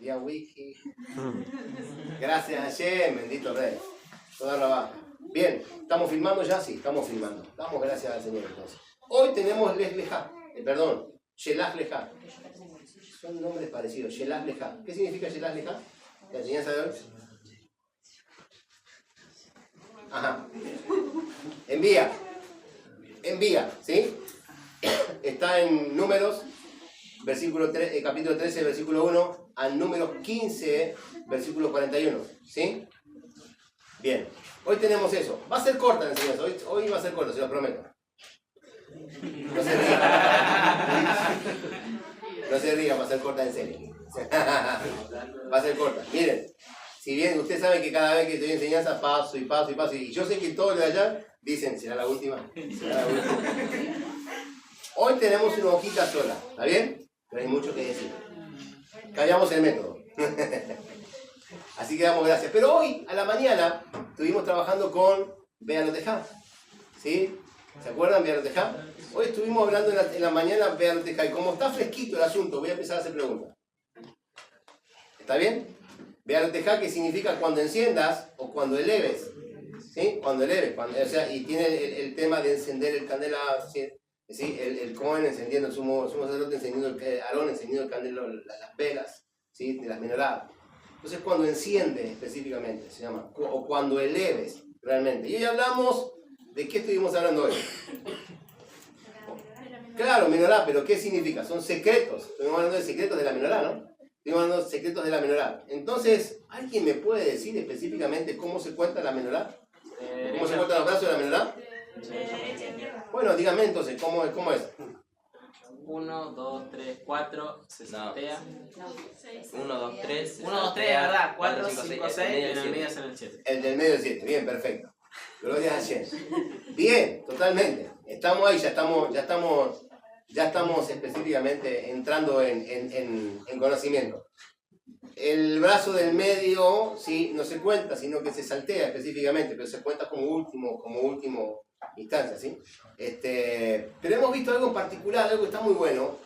Día wiki. Gracias a Hashem, bendito Rey. Toda la baja. Bien, ¿estamos filmando ya? Sí, estamos filmando. Damos gracias al Señor entonces. Hoy tenemos Les Lejá, Shelach Lejá. Son nombres parecidos, Shelach Lejá. ¿Qué significa Shelach Lejá? ¿La enseñanza de hoy? Ajá. Envía, ¿sí? Está en Números, capítulo 13, versículo 1, al número 15, versículo 41, ¿sí? Bien, hoy tenemos eso. Va a ser corta la enseñanza, hoy va a ser corta, se lo prometo. No se ría. No se ría, va a ser corta en serio. Va a ser corta. Miren, si bien ustedes saben que cada vez que doy enseñanza paso y paso y paso, y yo sé que todos de allá dicen, ¿será la última? ¿Será la última? Hoy tenemos una hojita sola, ¿está bien? Pero hay mucho que decir. Callamos el método. Así que damos gracias. Pero hoy, a la mañana, estuvimos trabajando con Bealotejá. ¿Sí? ¿Se acuerdan Bealotejá? Hoy estuvimos hablando en la mañana Bealotejá. Y como está fresquito el asunto, voy a empezar a hacer preguntas. ¿Está bien? Bealotejá, que significa cuando enciendas o cuando eleves. ¿Sí? Cuando eleves. O sea, y tiene el tema de encender el candelabro. ¿Sí? ¿Sí? El Cohen encendiendo, el sumo sacerdote encendiendo, Aarón encendiendo el candelabro, las velas, ¿sí? De las menorá. Entonces cuando enciende específicamente, se llama, o cuando eleves realmente. Y hoy hablamos, ¿de qué estuvimos hablando hoy? Claro, menorá, pero ¿qué significa? Son secretos. Estuvimos hablando de secretos de la menorá, ¿no? Estuvimos hablando de secretos de la menorá. Entonces, ¿alguien me puede decir específicamente cómo se cuenta la menorá? ¿Cómo se cuentan los brazos de la menorá? Bueno, dígame entonces, ¿cómo es? 1, 2, 3, 4, se saltea. 1, 2, 3. 1, 2, 3, ¿verdad? 4, 5, 6, en el medio es en el 7. El del medio es 7, bien, perfecto. Gloria a Hashem. Bien, totalmente. Estamos ahí, ya estamos específicamente entrando en conocimiento. El brazo del medio, sí, no se cuenta, sino que se saltea específicamente, pero se cuenta como último instancia, ¿sí? Pero hemos visto algo en particular, algo que está muy bueno,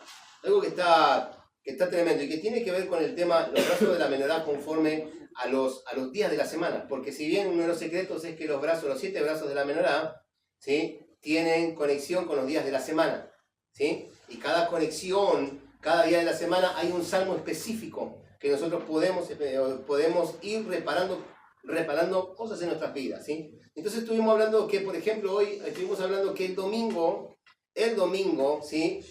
algo que está tremendo y que tiene que ver con el tema, los brazos de la menorá conforme a los días de la semana, porque si bien uno de los secretos es que los 7 brazos de la menorá, ¿sí? Tienen conexión con los días de la semana, ¿sí? Y cada conexión, cada día de la semana hay un salmo específico que nosotros podemos ir reparando cosas en nuestras vidas, ¿sí? Entonces estuvimos hablando que, por ejemplo, hoy estuvimos hablando que el domingo, ¿sí?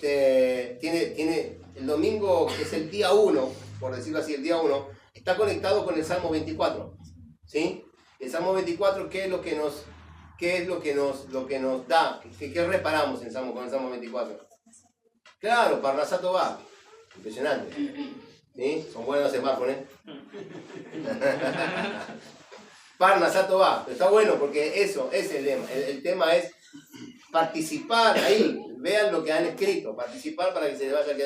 Tiene el domingo, que es el día 1, por decirlo así, el día 1, está conectado con el Salmo 24, ¿sí? El Salmo 24, ¿qué es lo que nos da? ¿Qué reparamos con el Salmo 24? Claro, Parnasá Tová. Impresionante. ¿Sí? Son buenos los smartphones, ¿eh? Parnasá Tová. Pero está bueno porque eso es el lema. El tema es participar ahí. Vean lo que han escrito. Participar para que se le vaya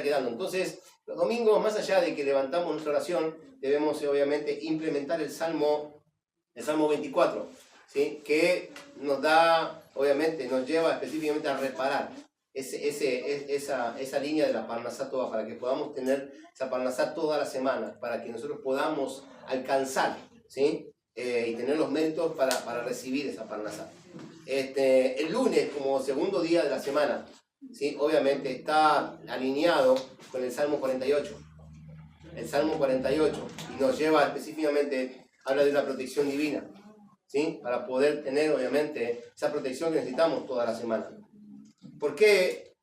quedando. Entonces, los domingos, más allá de que levantamos nuestra oración, debemos obviamente implementar el Salmo 24, ¿sí? Que nos da, obviamente, nos lleva específicamente a reparar esa línea de la Parnasá Tová, para que podamos tener esa Parnasá toda la semana, para que nosotros podamos alcanzar, ¿sí? Y tener los méritos para recibir esa Parnasá. El lunes, como segundo día de la semana, ¿sí? Obviamente está alineado con el Salmo 48. El Salmo 48, y nos lleva específicamente, habla de una protección divina, ¿sí? Para poder tener, obviamente, esa protección que necesitamos toda la semana. ¿Por qué?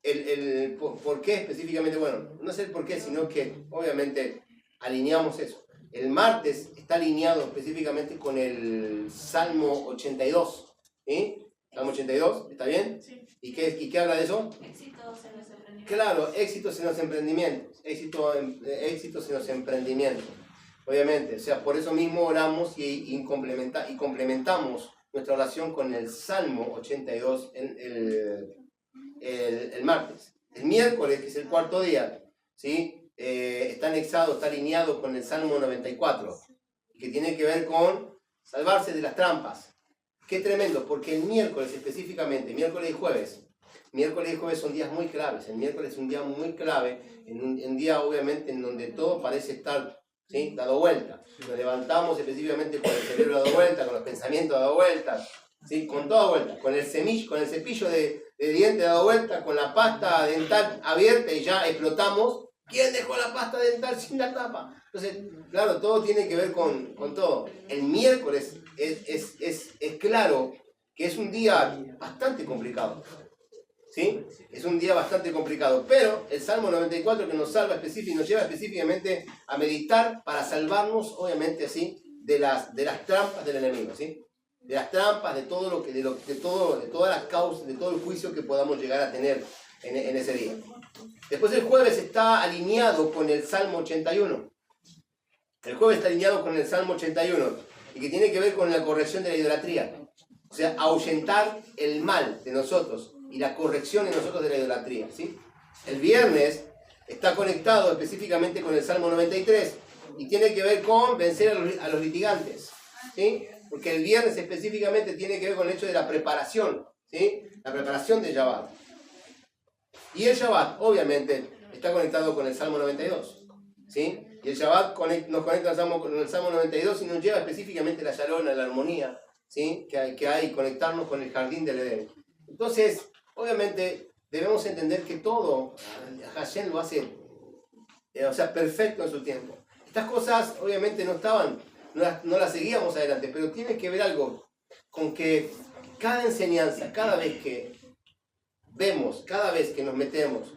¿Por qué específicamente? Bueno, no sé el por qué, sino que obviamente alineamos eso. El martes está alineado específicamente con el Salmo 82. ¿Sí? Salmo 82, ¿está bien? Sí. ¿Y qué habla de eso? Éxitos en los emprendimientos. Claro, éxitos en los emprendimientos. Éxitos en los emprendimientos. Obviamente, o sea, por eso mismo oramos y complementamos nuestra oración con el Salmo 82 el martes. El miércoles, que es el cuarto día, ¿sí? Está anexado, está alineado con el Salmo 94, que tiene que ver con salvarse de las trampas. Qué tremendo, porque el miércoles específicamente, miércoles y jueves, miércoles y jueves son días muy claves. El miércoles es un día muy clave, un día obviamente en donde todo parece estar, ¿sí?, dado vuelta. Nos levantamos específicamente con el cerebro dado vuelta, con los pensamientos dado vuelta, ¿sí?, con toda vuelta, con el cepillo de diente dado vuelta, con la pasta dental abierta y ya explotamos. ¿Quién dejó la pasta dental sin la tapa? Entonces, claro, todo tiene que ver con todo. El miércoles es claro que es un día bastante complicado. ¿Sí? Es un día bastante complicado. Pero el Salmo 94 que nos salva y nos lleva específicamente a meditar para salvarnos, obviamente, ¿sí?, de las trampas del enemigo, ¿sí? De las trampas, de todas las causas, de todo el juicio que podamos llegar a tener en ese día. Después el jueves está alineado con el Salmo 81. El jueves está alineado con el Salmo 81 y que tiene que ver con la corrección de la idolatría. O sea, ahuyentar el mal de nosotros y la corrección en nosotros de la idolatría, ¿sí? El viernes está conectado específicamente con el Salmo 93 y tiene que ver con vencer a los litigantes, ¿sí? Porque el viernes específicamente tiene que ver con el hecho de la preparación, ¿sí? La preparación del Shabbat. Y el Shabbat, obviamente, está conectado con el Salmo 92, ¿sí? Y el Shabbat nos conecta con el Salmo 92 y nos lleva específicamente la shalom, a la armonía, ¿sí?, que hay, conectarnos con el jardín del Edén. Entonces, obviamente, debemos entender que todo Hashem lo hace, perfecto en su tiempo. Estas cosas, obviamente, no las seguíamos adelante, pero tiene que ver algo con que cada enseñanza, cada vez que vemos, cada vez que nos metemos,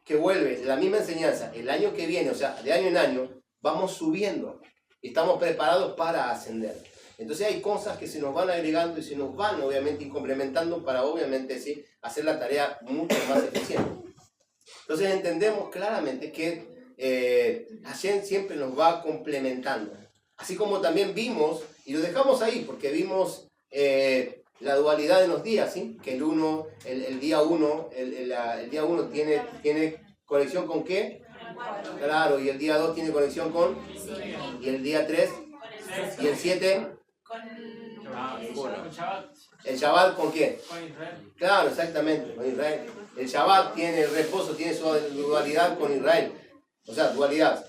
que vuelve la misma enseñanza el año que viene, o sea, de año en año, vamos subiendo y estamos preparados para ascender. Entonces hay cosas que se nos van agregando y se nos van, obviamente, complementando para, obviamente, ¿sí?, hacer la tarea mucho más eficiente. Entonces entendemos claramente que Hashem siempre nos va complementando. Así como también vimos, y lo dejamos ahí, porque vimos la dualidad de los días, ¿sí? Que el día 1 tiene conexión con ¿qué? Claro, y el día 2 tiene conexión con, y el día 3, y el 7, el Shabbat ¿con qué? Con Israel. Claro, exactamente, con Israel. El Shabbat tiene el reposo, tiene su dualidad con Israel. O sea, dualidad,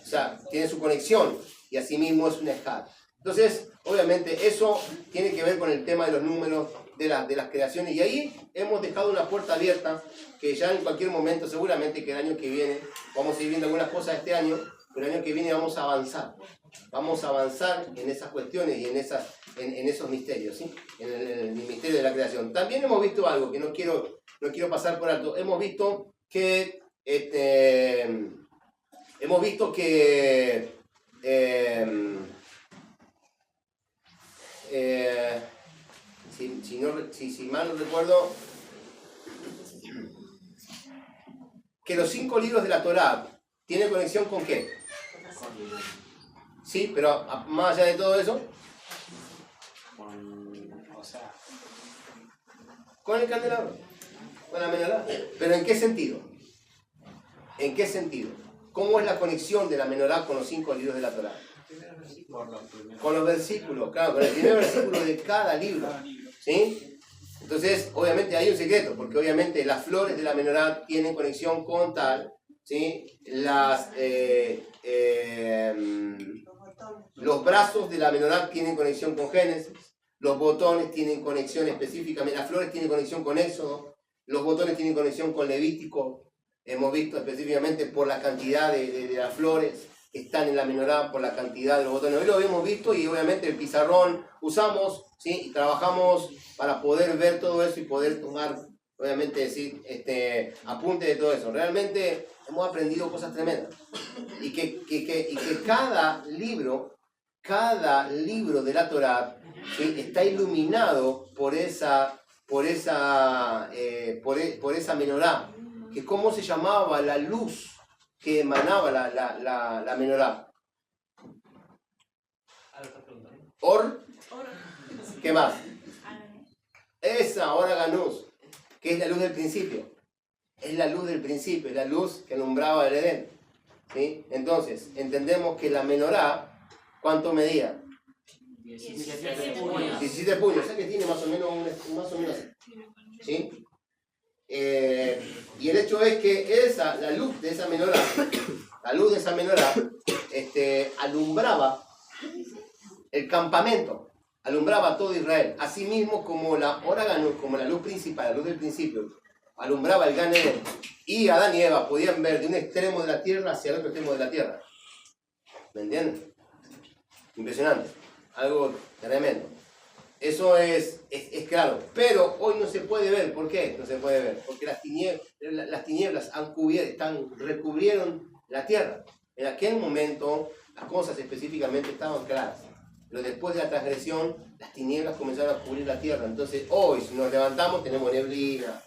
tiene su conexión, y asimismo es un ejad. Entonces, obviamente, eso tiene que ver con el tema de los números de las creaciones. Y ahí hemos dejado una puerta abierta que ya en cualquier momento, seguramente que el año que viene, vamos a ir viendo algunas cosas este año, pero el año que viene vamos a avanzar. Vamos a avanzar en esas cuestiones y en esos misterios, ¿sí? En el misterio de la creación. También hemos visto algo que no quiero pasar por alto. Hemos visto que si mal no recuerdo, que los 5 libros de la Torá tienen conexión con ¿qué? Sí, pero más allá de todo eso, con el candelabro, con la menorá. ¿Pero en qué sentido? ¿En qué sentido? ¿Cómo es la conexión de la menorá con los 5 libros de la Torá? Con los versículos, claro, con el primer versículo de cada libro, ¿sí? Entonces, obviamente hay un secreto, porque obviamente las flores de la menorá tienen conexión con tal, ¿sí? Los brazos de la menorá tienen conexión con Génesis, los botones tienen conexión específicamente, las flores tienen conexión con Éxodo, los botones tienen conexión con Levítico, hemos visto específicamente por la cantidad de las flores que están en la menorá, por la cantidad de los botones. Hoy lo hemos visto y obviamente el pizarrón usamos, ¿sí? Y trabajamos para poder ver todo eso y poder tomar, obviamente, decir, apunte de todo eso. Realmente hemos aprendido cosas tremendas. Y que cada libro de la Torá, ¿sí?, está iluminado por esa menorá. Que cómo se llamaba la luz que emanaba la menorá. Or, ¿qué más? Esa, Or Ganús, que es la luz del principio. Es la luz del principio, es la luz que alumbraba el Edén, ¿sí? Entonces, entendemos que la menorá, ¿cuánto medía? 17 puños. 17 puños, o sea que tiene más o menos así, ¿sí? Y el hecho es que la luz de esa menorá, alumbraba el campamento, alumbraba a todo Israel, así mismo como la oragano, como la luz principal, la luz del principio, alumbraba el Gan Eden, y Adán y Eva podían ver de un extremo de la tierra hacia el otro extremo de la tierra. ¿Me entienden? Impresionante, algo tremendo. Eso es claro, pero hoy no se puede ver. ¿Por qué no se puede ver? Porque las tinieblas recubrieron la tierra. En aquel momento las cosas específicamente estaban claras, pero después de la transgresión las tinieblas comenzaron a cubrir la tierra. Entonces hoy, si nos levantamos, tenemos neblina,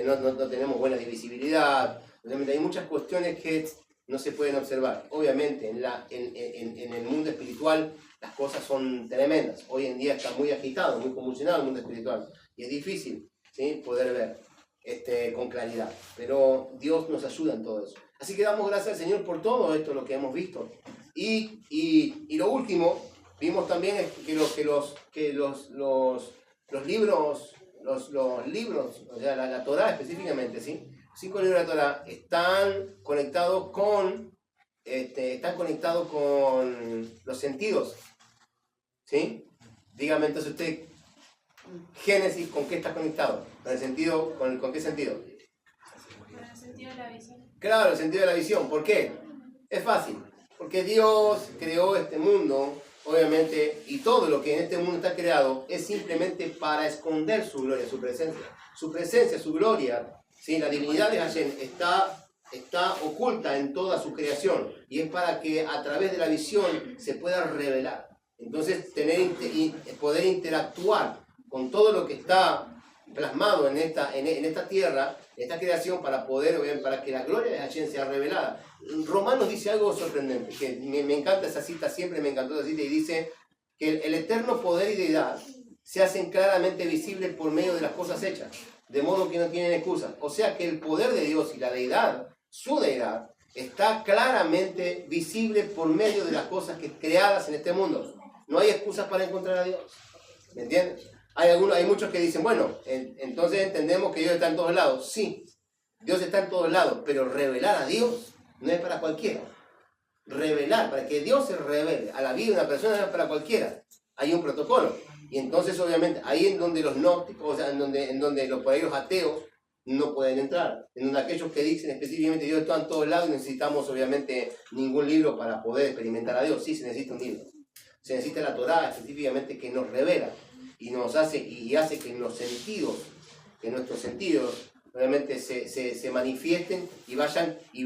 no tenemos buena visibilidad. Hay muchas cuestiones que no se pueden observar. Obviamente en el mundo espiritual las cosas son tremendas. Hoy en día está muy agitado, muy convulsionado el mundo espiritual. Y es difícil, ¿sí?, poder ver con claridad. Pero Dios nos ayuda en todo eso. Así que damos gracias al Señor por todo esto, lo que hemos visto. Y lo último, vimos también es que los libros, o sea, la Torá específicamente, ¿sí?, 5 libros de la Torá están conectados con los sentidos, ¿sí? Dígame entonces usted, Génesis, ¿con qué está conectado? ¿Con el sentido? ¿Con qué sentido? Con el sentido de la visión. Claro, el sentido de la visión. ¿Por qué? Es fácil. Porque Dios creó este mundo, obviamente, y todo lo que en este mundo está creado es simplemente para esconder su gloria, su presencia. Su presencia, su gloria, ¿sí? La divinidad de Hashem está oculta en toda su creación y es para que a través de la visión se pueda revelar. Entonces, poder interactuar con todo lo que está plasmado en esta tierra, en esta creación, para que la gloria de Hashem sea revelada. Romanos dice algo sorprendente, que me encanta esa cita, siempre me encantó esa cita, y dice que el eterno poder y deidad se hacen claramente visibles por medio de las cosas hechas, de modo que no tienen excusa. O sea que el poder de Dios y la deidad, su deidad, está claramente visible por medio de las cosas creadas en este mundo. No hay excusas para encontrar a Dios. ¿Me entiendes? Hay muchos que dicen, bueno, entonces entendemos que Dios está en todos lados. Sí, Dios está en todos lados, pero revelar a Dios no es para cualquiera. Revelar, para que Dios se revele a la vida de una persona no es para cualquiera. Hay un protocolo. Y entonces, obviamente, ahí en donde los gnósticos, o sea, en donde los ateos no pueden entrar. En donde aquellos que dicen específicamente Dios está en todos lados, necesitamos, obviamente, ningún libro para poder experimentar a Dios. Sí, se necesita un libro. Se necesita la Torá específicamente que nos revela y hace que nuestros sentidos obviamente se manifiesten y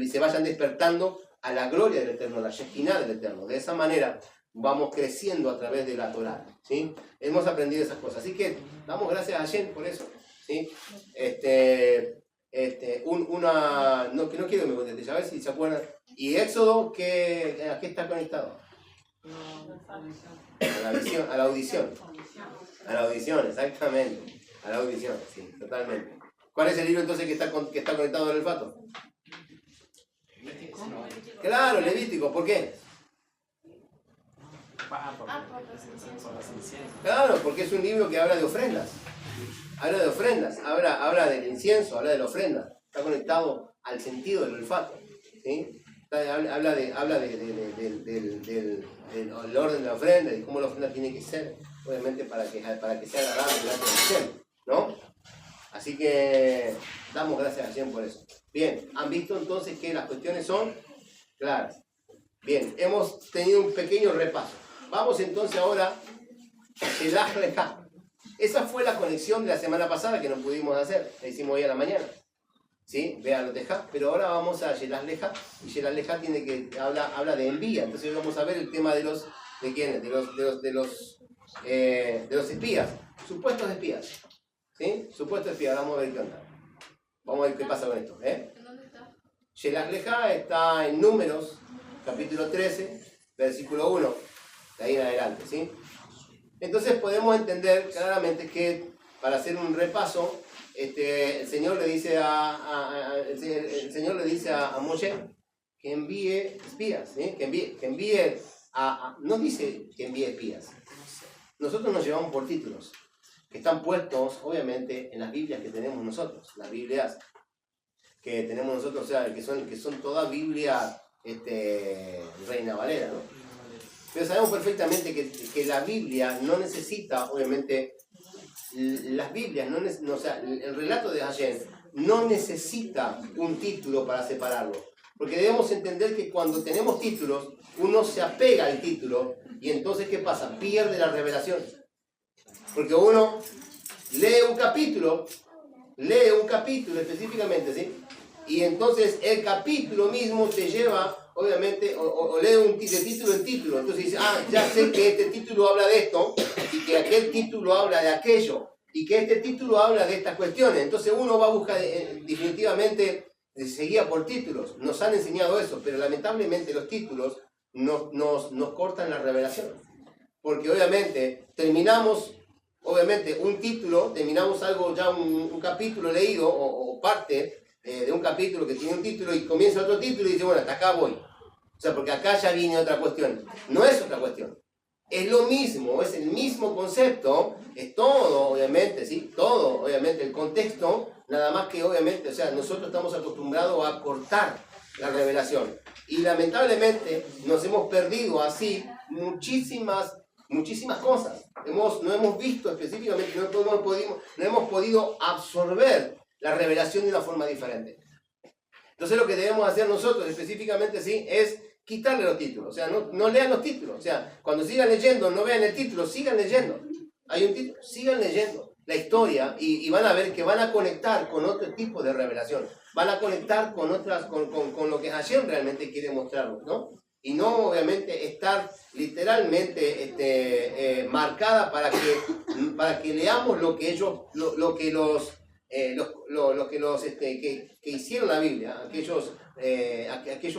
se vayan despertando a la gloria del Eterno, a la Shekinah del Eterno. De esa manera vamos creciendo a través de la Torá, ¿sí? Hemos aprendido esas cosas. Así que damos gracias a Hashem por eso, ¿sí? No quiero que me conteste, a ver si se acuerdan. Y Éxodo, ¿a qué está conectado? A la audición. A la audición, exactamente. A la audición, sí, totalmente. ¿Cuál es el libro entonces que está conectado al olfato? Claro, Levítico. ¿Por qué? Por los inciensos. Claro, porque es un libro que habla de ofrendas. Habla del incienso, habla de la ofrenda. Está conectado al sentido del olfato, ¿sí? Habla del orden de la ofrenda y cómo la ofrenda tiene que ser, obviamente, para que sea agradable delante de Hashem, ¿no? Así que damos gracias a Hashem por eso. Bien, ¿han visto entonces que las cuestiones son claras? Bien, hemos tenido un pequeño repaso. Vamos entonces ahora a Shelach Lecha. Esa fue la conexión de la semana pasada que no pudimos hacer, la hicimos hoy a la mañana. ¿Sí? Vean los Tejá, pero ahora vamos a Shelach Lecha, y Shelach Lecha habla de envía. Entonces hoy vamos a ver el tema de los espías, supuestos espías. ¿Sí? Supuestos espías, vamos a ver qué onda. Vamos a ver qué pasa con esto. ¿Dónde está? Shelach Lecha está en Números, capítulo 13, versículo 1, de ahí en adelante, ¿sí? Entonces podemos entender claramente que, para hacer un repaso, el Señor le dice a Moshe que envíe espías, ¿sí? No dice que envíe espías. Nosotros nos llevamos por títulos, que están puestos, obviamente, en las Biblias que tenemos nosotros, las Biblias que tenemos nosotros, o sea, que son toda Biblia Reina Valera, ¿no? Pero sabemos perfectamente que la Biblia no necesita, obviamente, las Biblias, o sea, el relato de Hashem no necesita un título para separarlo. Porque debemos entender que cuando tenemos títulos, uno se apega al título y entonces, ¿qué pasa? Pierde la revelación. Porque uno lee un capítulo específicamente, ¿sí? Y entonces el capítulo mismo te lleva, obviamente, o lee de título en título. Entonces dice, ya sé que este título habla de esto, y que aquel título habla de aquello, y que este título habla de estas cuestiones. Entonces uno va a buscar definitivamente, se guía por títulos. Nos han enseñado eso, pero lamentablemente los títulos nos cortan la revelación. Porque obviamente terminamos, un título, terminamos algo ya un capítulo leído, o parte de un capítulo que tiene un título, y comienza otro título y dice, bueno, hasta acá voy. O sea, porque acá ya viene otra cuestión. No es otra cuestión. Es lo mismo, es el mismo concepto, es todo, obviamente, ¿sí? Todo, obviamente, el contexto, nada más que, obviamente, o sea, nosotros estamos acostumbrados a cortar la revelación. Y lamentablemente nos hemos perdido así muchísimas cosas. No hemos visto específicamente, no hemos podido absorber la revelación de una forma diferente. Entonces lo que debemos hacer nosotros específicamente, ¿sí? Es quitarle los títulos. O sea, no lean los títulos. O sea, cuando sigan leyendo, no vean el título, sigan leyendo. Hay un título, sigan leyendo la historia y van a ver que van a conectar con otro tipo de revelación. Van a conectar con lo que Hashem realmente quiere mostrarnos, ¿no? Y no, obviamente, estar literalmente marcada para que leamos lo que hicieron la Biblia, aquellos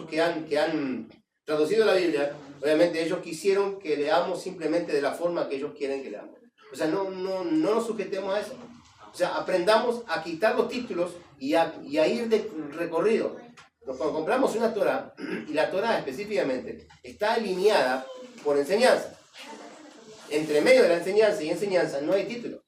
que han traducido la Biblia. Obviamente ellos quisieron que leamos simplemente de la forma que ellos quieren que leamos. O sea, no nos sujetemos a eso. O sea, aprendamos a quitar los títulos y a ir de recorrido. Cuando compramos una Torah, y la Torah específicamente está alineada por enseñanza, entre medio de la enseñanza y enseñanza no hay título.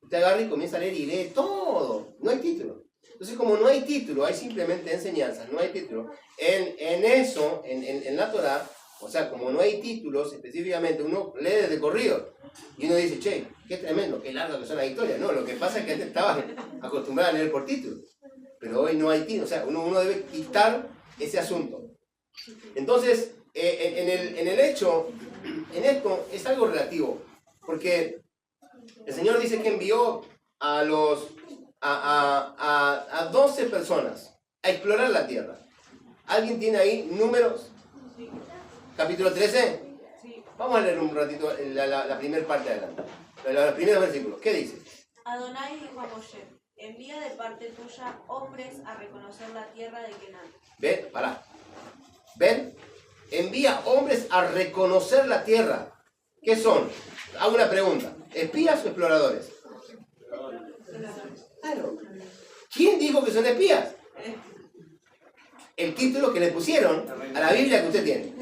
Usted agarra y comienza a leer y lee todo, no hay título. Entonces, como no hay título, hay simplemente enseñanza, no hay título. En la Torah, o sea, como no hay títulos específicamente, uno lee de corrido. Y uno dice, che, qué tremendo, qué larga que son las historias. No, lo que pasa es que antes estaba acostumbrado a leer por títulos. Pero hoy no hay título, o sea, uno debe quitar ese asunto. Entonces, en esto es algo relativo. Porque el Señor dice que envió a 12 personas a explorar la tierra. ¿Alguien tiene ahí Números? Capítulo 13. Vamos a leer un ratito la primera parte de adelante. Los primeros versículos. ¿Qué dice? Adonai dijo a Moshe: envía de parte tuya hombres a reconocer la tierra de Canaán. ¿Ven? Pará. ¿Ven? Envía hombres a reconocer la tierra. ¿Qué son? Hago una pregunta. ¿Espías o exploradores? Claro. ¿Quién dijo que son espías? El título que le pusieron a la Biblia que usted tiene.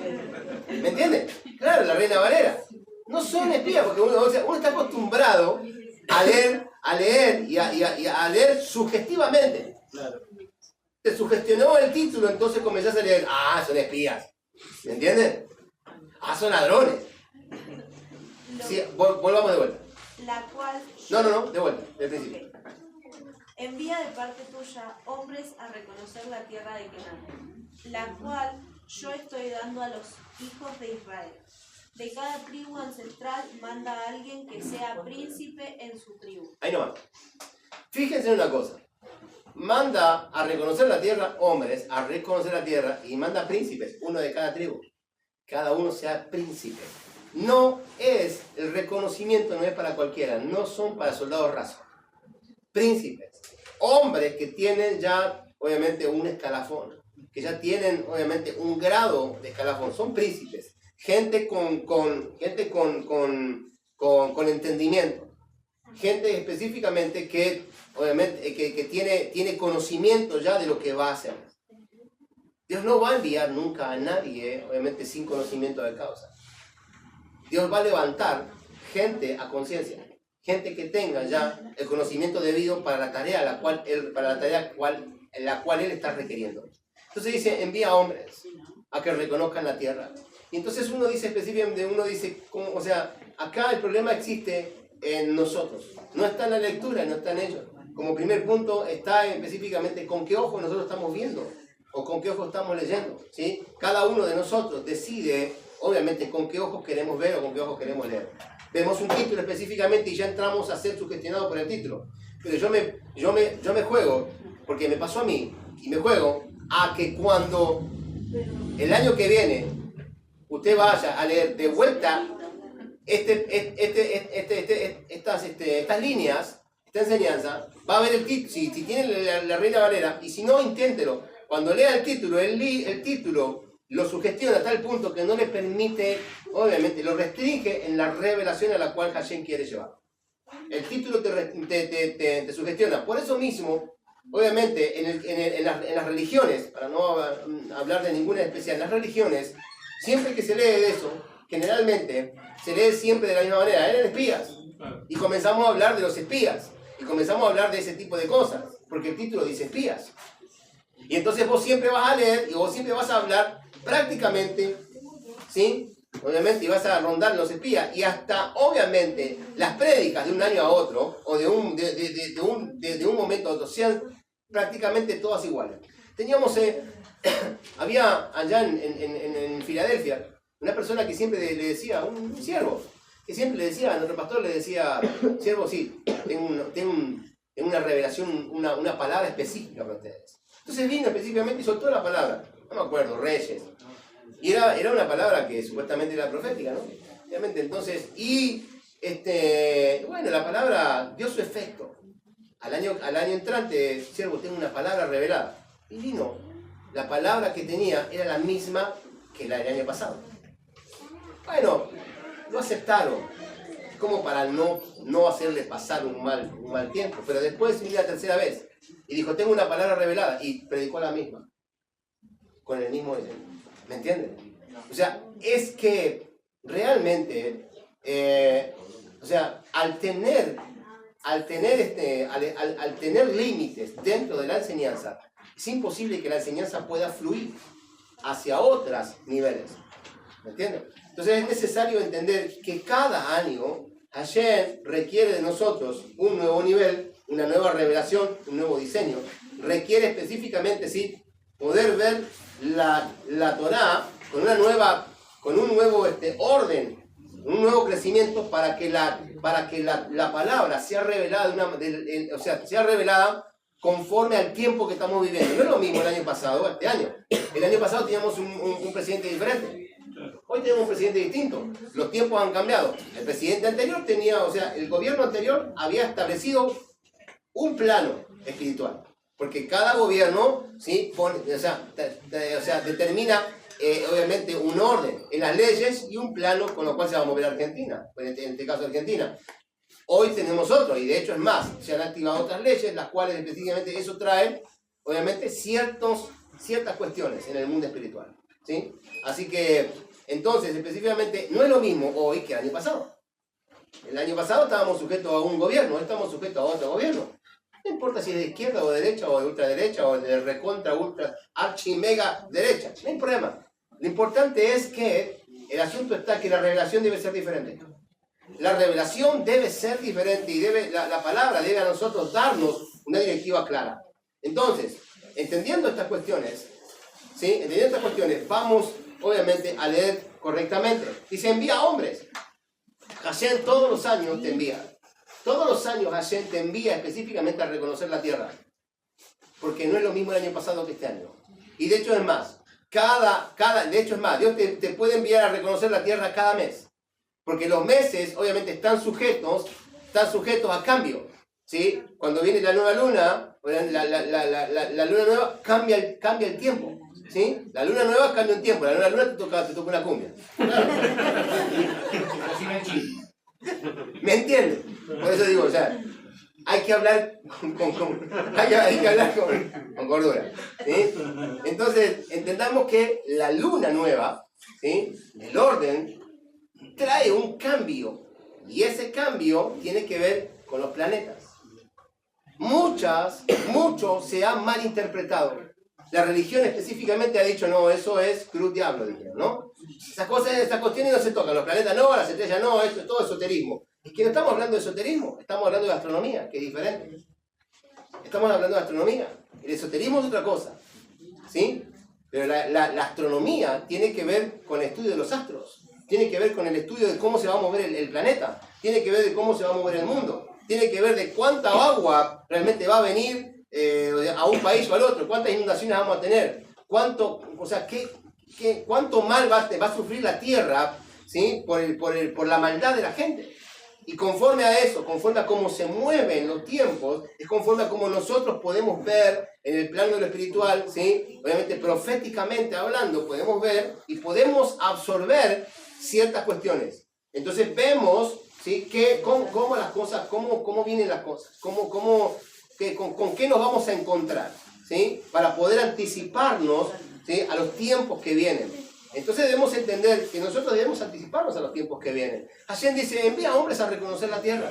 ¿Me entiende? Claro, la Reina Valera. No son espías, porque uno está acostumbrado a leer y a leer sugestivamente. Te sugestionó el título, entonces comenzás a leer, son espías. ¿Me entienden? Son ladrones. Sí, volvamos de vuelta. La cual... No, de vuelta, del principio. Envía de parte tuya hombres a reconocer la tierra de Canaán, la cual yo estoy dando a los hijos de Israel. De cada tribu ancestral manda a alguien que sea príncipe en su tribu. Ahí nomás. Fíjense en una cosa. Manda a reconocer la tierra hombres, a reconocer la tierra, y manda príncipes, uno de cada tribu. Cada uno sea príncipe. No es, el reconocimiento no es para cualquiera, no son para soldados rasos. Príncipes, hombres que tienen ya, obviamente, un escalafón, que ya tienen, obviamente, un grado de escalafón, son príncipes. Gente con entendimiento. Gente específicamente que, obviamente, que tiene conocimiento ya de lo que va a hacer. Dios no va a enviar nunca a nadie, obviamente, sin conocimiento de causa. Dios va a levantar gente a conciencia. gente que tenga ya el conocimiento debido para la tarea la cual él está requiriendo. Entonces dice, envía hombres a que reconozcan la tierra. Y entonces uno dice específicamente, ¿cómo? O sea, acá el problema existe en nosotros. No está en la lectura, no está en ellos. Como primer punto está específicamente con qué ojo nosotros estamos viendo o con qué ojo estamos leyendo, ¿sí? Cada uno de nosotros decide, obviamente, con qué ojos queremos ver o con qué ojos queremos leer. Vemos un título específicamente y ya entramos a ser sugestionados por el título. Pero yo me juego, porque me pasó a mí, y me juego a que cuando el año que viene usted vaya a leer de vuelta estas líneas, esta enseñanza, va a ver el título, si tiene la Reina Valera, y si no, inténtelo. Cuando lea el título, el título lo sugestiona a tal punto que no le permite, obviamente, lo restringe en la revelación a la cual Hashem quiere llevar. El título te sugestiona. Por eso mismo, obviamente, en las religiones, para no hablar de ninguna especial, en las religiones, siempre que se lee de eso, generalmente, se lee siempre de la misma manera. Eran espías. Y comenzamos a hablar de los espías. Y comenzamos a hablar de ese tipo de cosas. Porque el título dice espías. Y entonces vos siempre vas a leer y vos siempre vas a hablar prácticamente, ¿sí? Obviamente, y vas a rondar los espías. Y hasta, obviamente, las prédicas de un año a otro, o de un momento a otro, sean prácticamente todas iguales. Teníamos, había allá en Filadelfia, una persona que siempre le decía, un siervo, que siempre le decía, nuestro pastor le decía, siervo, sí, tengo una revelación, una palabra específica para ustedes. Entonces vino específicamente y soltó la palabra, no me acuerdo, Reyes. Y era una palabra que supuestamente era profética, ¿no? Obviamente, entonces, bueno, la palabra dio su efecto. Al año entrante, siervo, tengo una palabra revelada. Y vino, la palabra que tenía era la misma que la del año pasado. Bueno, lo aceptaron, como para no hacerle pasar un mal tiempo. Pero después vino la tercera vez y dijo, tengo una palabra revelada, y predicó la misma, con el mismo diseño. ¿Me entienden? O sea, es que realmente, o sea, al tener límites dentro de la enseñanza, es imposible que la enseñanza pueda fluir hacia otros niveles. ¿Me entienden? Entonces es necesario entender que cada año Hashem requiere de nosotros un nuevo nivel, una nueva revelación, un nuevo diseño. Requiere específicamente, sí, poder ver la Torá con un nuevo orden, un nuevo crecimiento para que la palabra sea revelada, sea revelada conforme al tiempo que estamos viviendo. No es lo mismo el año pasado a este año. El año pasado teníamos un presidente diferente. Hoy tenemos un presidente distinto. Los tiempos han cambiado. El presidente anterior el gobierno anterior había establecido un plano espiritual. Porque cada gobierno, ¿sí? Determina obviamente un orden en las leyes y un plano con lo cual se va a mover Argentina. En este caso Argentina. Hoy tenemos otro, y de hecho es más, se han activado otras leyes, las cuales específicamente eso trae, obviamente, ciertas cuestiones en el mundo espiritual, ¿sí? Así que, entonces, específicamente, no es lo mismo hoy que el año pasado. El año pasado estábamos sujetos a un gobierno, hoy estamos sujetos a otro gobierno. No importa si es de izquierda o de derecha, o de ultraderecha, o de recontra, ultra, archi, mega derecha, no hay problema. Lo importante es que el asunto está que la revelación debe ser diferente. La revelación debe ser diferente y la palabra debe a nosotros darnos una directiva clara. Entonces, entendiendo estas cuestiones, ¿sí? Vamos obviamente a leer correctamente. Dice, envía hombres. Hashem todos los años te envía. Todos los años Hashem te envía específicamente a reconocer la tierra. Porque no es lo mismo el año pasado que este año. Y de hecho es más, Dios te puede enviar a reconocer la tierra cada mes. Porque los meses, obviamente, están sujetos a cambio, ¿sí? Cuando viene la nueva luna, la luna nueva cambia el tiempo, ¿sí? La luna nueva cambia un tiempo, la nueva luna te toca una cumbia. Claro. ¿Me entiendes? Por eso digo, o sea, hay que hablar con cordura, ¿sí? Entonces, entendamos que la luna nueva, ¿sí? El orden trae un cambio Y ese cambio tiene que ver con los planetas. Muchos se han malinterpretado. La religión específicamente ha dicho, no, eso es cruz diablo, dijeron, ¿no? Esas cuestiones no se tocan, los planetas no, las estrellas no, eso es todo esoterismo. Es que no estamos hablando de esoterismo, estamos hablando de astronomía, que es diferente. Estamos hablando de astronomía. El esoterismo es otra cosa, ¿sí? Pero la astronomía tiene que ver con el estudio de los astros, tiene que ver con el estudio de cómo se va a mover el planeta, tiene que ver de cómo se va a mover el mundo, tiene que ver de cuánta agua realmente va a venir a un país o al otro, cuántas inundaciones vamos a tener, cuánto mal va a sufrir la tierra, ¿sí? por la maldad de la gente. Y conforme a eso, conforme a cómo se mueven los tiempos, es conforme a cómo nosotros podemos ver en el plano de lo espiritual, ¿sí? Obviamente proféticamente hablando, podemos ver y podemos absorber ciertas cuestiones. Entonces vemos, ¿sí? cómo las cosas, cómo vienen las cosas, con qué nos vamos a encontrar, ¿sí? Para poder anticiparnos, ¿sí? A los tiempos que vienen. Entonces debemos entender que nosotros debemos anticiparnos a los tiempos que vienen. Hashem dice, envía hombres a reconocer la tierra,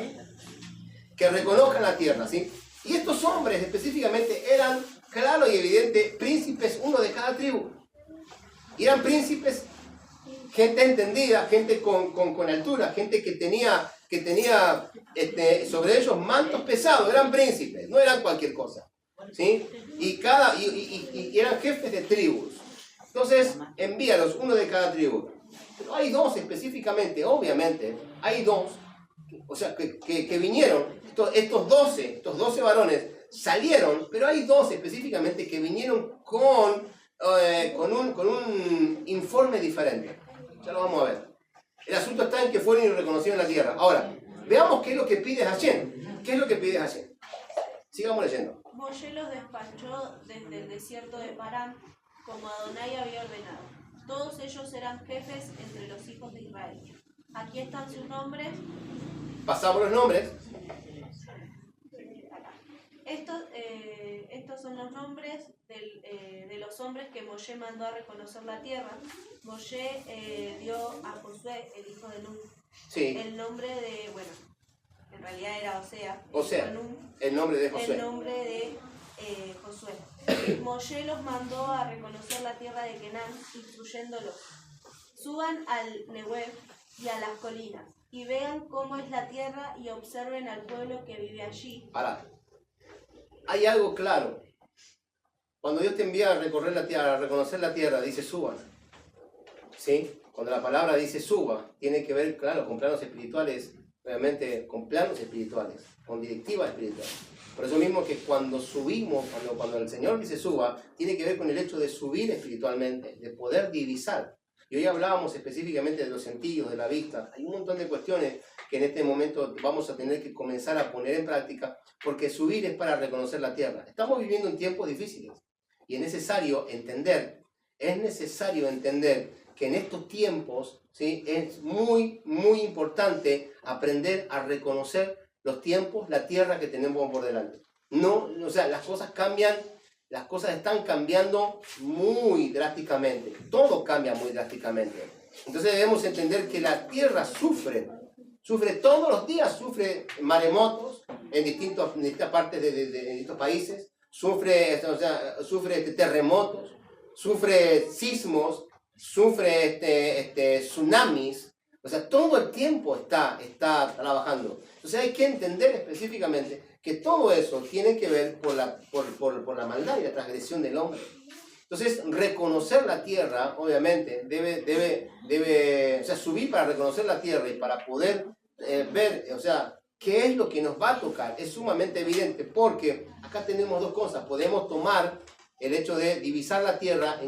que reconozcan la tierra, ¿sí? Y estos hombres específicamente eran, claro y evidente, príncipes, uno de cada tribu. Y eran príncipes, gente entendida, gente con altura, gente que tenía sobre ellos mantos pesados, eran príncipes, no eran cualquier cosa, ¿sí? Y eran jefes de tribus. Entonces, envíalos, uno de cada tribu. Pero hay dos específicamente, obviamente, hay dos, o sea, que vinieron, estos 12 varones salieron, pero hay dos específicamente que vinieron con un informe diferente. Ya lo vamos a ver. El asunto está en que fueron y reconocieron la tierra. Ahora, veamos qué es lo que pide Hashem. ¿Qué es lo que pide Hashem? Sigamos leyendo. Moshe los despachó desde el desierto de Parán, como Adonai había ordenado. Todos ellos eran jefes entre los hijos de Israel. Aquí están sus nombres. Pasamos los nombres. Estos son los nombres de los hombres que Moshe mandó a reconocer la tierra. Moshe dio a Josué, el hijo de Nun, Sí. el nombre de, bueno, en realidad era Osea, El nombre de Josué. el nombre de Josué. Moshe los mandó a reconocer la tierra de Kenán, instruyéndolos. Suban al Negev y a las colinas, y vean cómo es la tierra y observen al pueblo que vive allí. Pará. Hay algo claro. Cuando Dios te envía a recorrer la tierra, a reconocer la tierra, dice suban. ¿Sí? Cuando la palabra dice suba, tiene que ver, claro, con planos espirituales, realmente con planos espirituales, con directivas espirituales. Por eso mismo que cuando subimos, cuando el Señor dice suba, tiene que ver con el hecho de subir espiritualmente, de poder divisar. Y hoy hablábamos específicamente de los sentidos, de la vista. Hay un montón de cuestiones que en este momento vamos a tener que comenzar a poner en práctica, porque subir es para reconocer la tierra. Estamos viviendo en tiempos difíciles y es necesario entender que en estos tiempos, ¿sí? Es muy, muy importante aprender a reconocer los tiempos, la tierra que tenemos por delante. No, o sea, las cosas cambian, las cosas están cambiando muy drásticamente. Todo cambia muy drásticamente. Entonces debemos entender que la tierra sufre todos los días, sufre maremotos en distintas partes de distintos países, sufre terremotos, sufre sismos, sufre tsunamis. O sea, todo el tiempo está trabajando. Entonces hay que entender específicamente que todo eso tiene que ver por la maldad y la transgresión del hombre. Entonces, reconocer la tierra, obviamente, debe subir para reconocer la tierra y para poder ver, qué es lo que nos va a tocar. Es sumamente evidente, porque acá tenemos dos cosas. Podemos tomar el hecho de divisar la tierra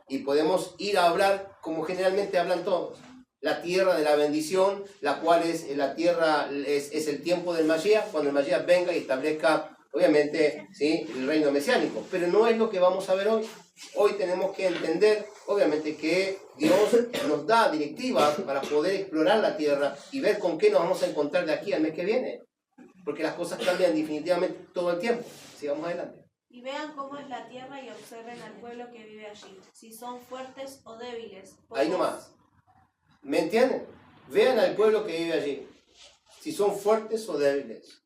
y podemos ir a hablar como generalmente hablan todos. La tierra de la bendición, la cual es el tiempo del Mashiach, cuando el Mashiach venga y establezca, obviamente, ¿sí? El reino mesiánico. Pero no es lo que vamos a ver hoy. Hoy tenemos que entender, obviamente, que Dios nos da directivas para poder explorar la tierra y ver con qué nos vamos a encontrar de aquí al mes que viene. Porque las cosas cambian definitivamente todo el tiempo. Sigamos adelante. Y vean cómo es la tierra y observen al pueblo que vive allí, si son fuertes o débiles. Ahí nomás. ¿Me entienden? Vean al pueblo que vive allí. si son fuertes o débiles.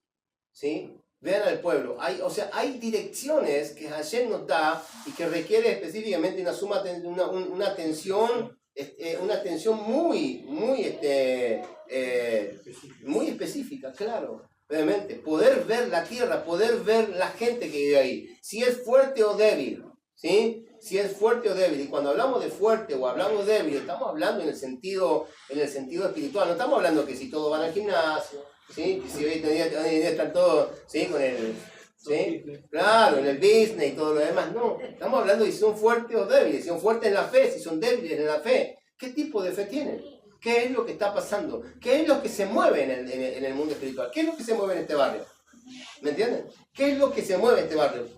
¿Sí? Vean al pueblo. Hay direcciones que Hashem nos da y que requiere específicamente una atención muy específica, claro. Obviamente, poder ver la tierra, poder ver la gente que vive ahí, si es fuerte o débil, ¿sí? Si es fuerte o débil. Y cuando hablamos de fuerte o hablamos de débil, estamos hablando en el sentido espiritual. No estamos hablando que si todos van al gimnasio, ¿sí? Si hoy en día están todos, ¿sí? Con el, ¿sí? Claro, en el business y todo lo demás. No, estamos hablando de si son fuertes o débiles, si son fuertes en la fe, si son débiles en la fe. ¿Qué tipo de fe tienen? ¿Qué es lo que está pasando? ¿Qué es lo que se mueve en el mundo espiritual? ¿Qué es lo que se mueve en este barrio? ¿Me entienden? ¿Qué es lo que se mueve en este barrio?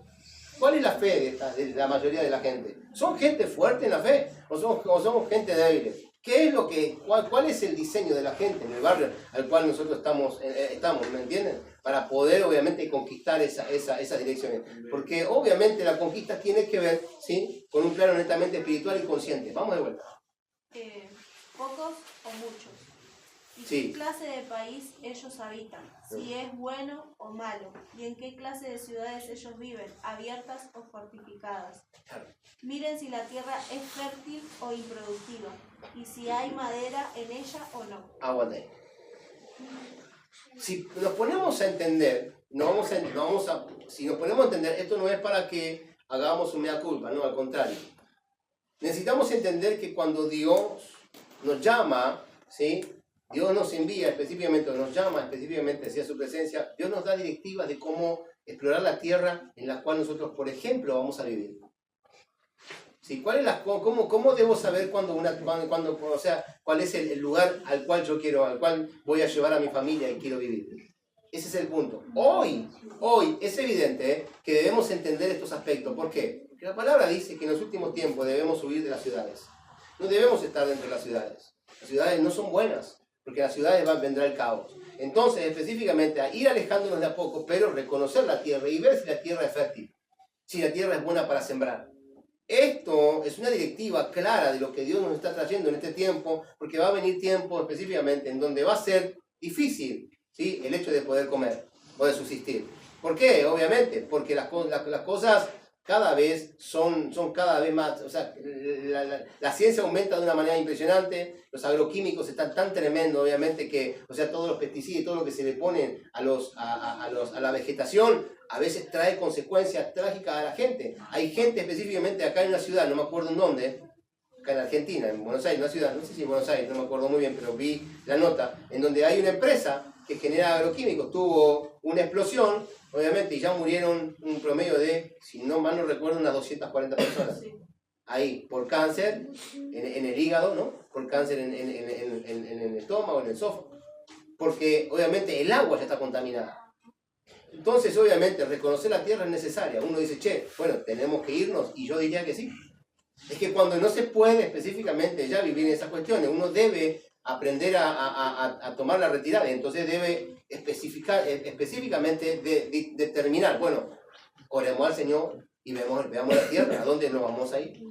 ¿Cuál es la fe de la mayoría de la gente? ¿Son gente fuerte en la fe o son gente débil? ¿Qué es cuál es el diseño de la gente en el barrio al cual nosotros estamos, ¿me entienden? Para poder obviamente conquistar esas direcciones. Porque obviamente la conquista tiene que ver, ¿sí? Con un plano netamente espiritual y consciente. Vamos de vuelta. Pocos o muchos. ¿Y Sí. qué clase de país ellos habitan? Si es bueno o malo. ¿Y en qué clase de ciudades ellos viven? ¿Abiertas o fortificadas? Claro. Miren si la tierra es fértil o improductiva. Y si hay madera en ella o no. Aguante. Si nos ponemos a entender, si nos ponemos a entender, esto no es para que hagamos un mea culpa, no, al contrario. Necesitamos entender que cuando Dios nos llama, ¿sí? Dios nos envía específicamente, nos llama específicamente hacia su presencia, Dios nos da directivas de cómo explorar la tierra en la cual nosotros, por ejemplo, vamos a vivir. ¿Sí? ¿Cómo debo saber cuál es el lugar al cual voy a llevar a mi familia y quiero vivir? Ese es el punto. Hoy es evidente que debemos entender estos aspectos. ¿Por qué? Porque la palabra dice que en los últimos tiempos debemos huir de las ciudades. No debemos estar dentro de las ciudades. Las ciudades no son buenas, porque en las ciudades vendrá el caos. Entonces, específicamente, a ir alejándonos de a poco, pero reconocer la tierra y ver si la tierra es fértil, si la tierra es buena para sembrar. Esto es una directiva clara de lo que Dios nos está trayendo en este tiempo, porque va a venir tiempo específicamente en donde va a ser difícil, ¿sí? El hecho de poder comer o de subsistir. ¿Por qué? Obviamente, porque las cosas cada vez son cada vez más, o sea, la ciencia aumenta de una manera impresionante, los agroquímicos están tan tremendos, obviamente, que, o sea, todos los pesticidas y todo lo que se le ponen a la vegetación, a veces trae consecuencias trágicas a la gente. Hay gente específicamente acá en una ciudad, no me acuerdo en dónde, acá en Argentina, en Buenos Aires, una ciudad, no sé si en Buenos Aires, no me acuerdo muy bien, pero vi la nota, en donde hay una empresa que genera agroquímicos, tuvo una explosión, obviamente, y ya murieron un promedio de, si no mal no recuerdo, unas 240 personas. Ahí, por cáncer, en el hígado, ¿no? Por cáncer en el estómago, en el esófago. Porque, obviamente, el agua ya está contaminada. Entonces, obviamente, reconocer la tierra es necesaria. Uno dice, che, bueno, tenemos que irnos, y yo diría que sí. Es que cuando no se puede específicamente ya vivir en esas cuestiones, uno debe aprender a tomar la retirada, y entonces debe específicamente determinar, bueno, oremos al Señor y veamos la tierra, a dónde nos vamos a ir,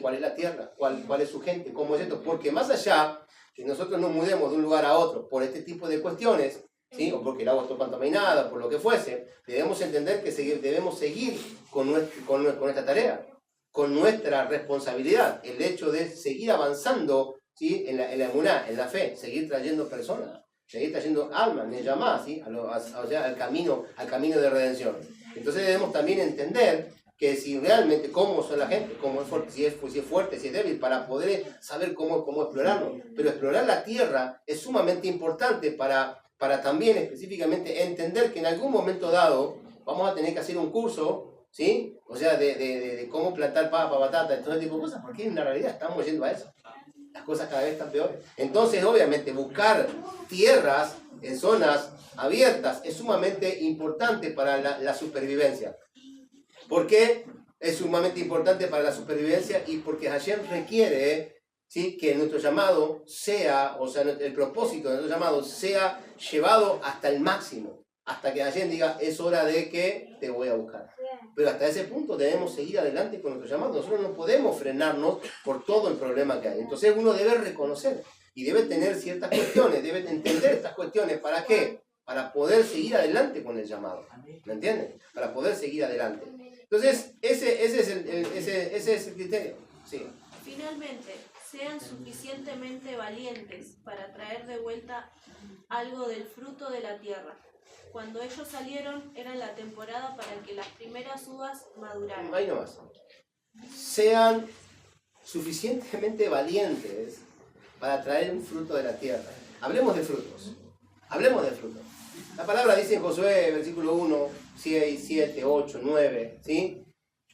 cuál es la tierra, cuál es su gente, cómo es esto, porque más allá que nosotros nos mudemos de un lugar a otro por este tipo de cuestiones, ¿sí? O porque el agua está contaminada, por lo que fuese, debemos entender que debemos seguir con nuestra tarea, con nuestra responsabilidad, el hecho de seguir avanzando, ¿sí? en la emuná, en la fe, seguir trayendo personas, seguir trayendo almas, Neyamá, ¿sí? O sea, al camino de redención. Entonces debemos también entender que si realmente cómo son la gente, cómo es fuerte, si es fuerte, si es débil, para poder saber cómo explorarlo. Pero explorar la tierra es sumamente importante para también específicamente entender que en algún momento dado vamos a tener que hacer un curso, ¿sí? O sea, de cómo plantar papa, batata, todo ese tipo de cosas, porque en la realidad estamos yendo a eso. Las cosas cada vez están peores. Entonces, obviamente, buscar tierras en zonas abiertas es sumamente importante para la supervivencia. ¿Por qué es sumamente importante para la supervivencia? Y porque Hashem requiere, ¿sí? Que nuestro llamado sea, o sea, el propósito de nuestro llamado sea llevado hasta el máximo. Hasta que Hashem diga, es hora de que te voy a buscar. Pero hasta ese punto debemos seguir adelante con nuestro llamado. Nosotros no podemos frenarnos por todo el problema que hay. Entonces uno debe reconocer y debe tener ciertas cuestiones, debe entender estas cuestiones. ¿Para qué? Para poder seguir adelante con el llamado. ¿Me entienden? Para poder seguir adelante. Entonces, ese es el criterio. Sí. Finalmente, sean suficientemente valientes para traer de vuelta algo del fruto de la tierra. Cuando ellos salieron, era la temporada para que las primeras uvas maduraran. Ahí nomás. Sean suficientemente valientes para traer un fruto de la tierra. Hablemos de frutos. Hablemos de frutos. La palabra dice en Josué, versículo 1, 6, 7, 8, 9, ¿sí?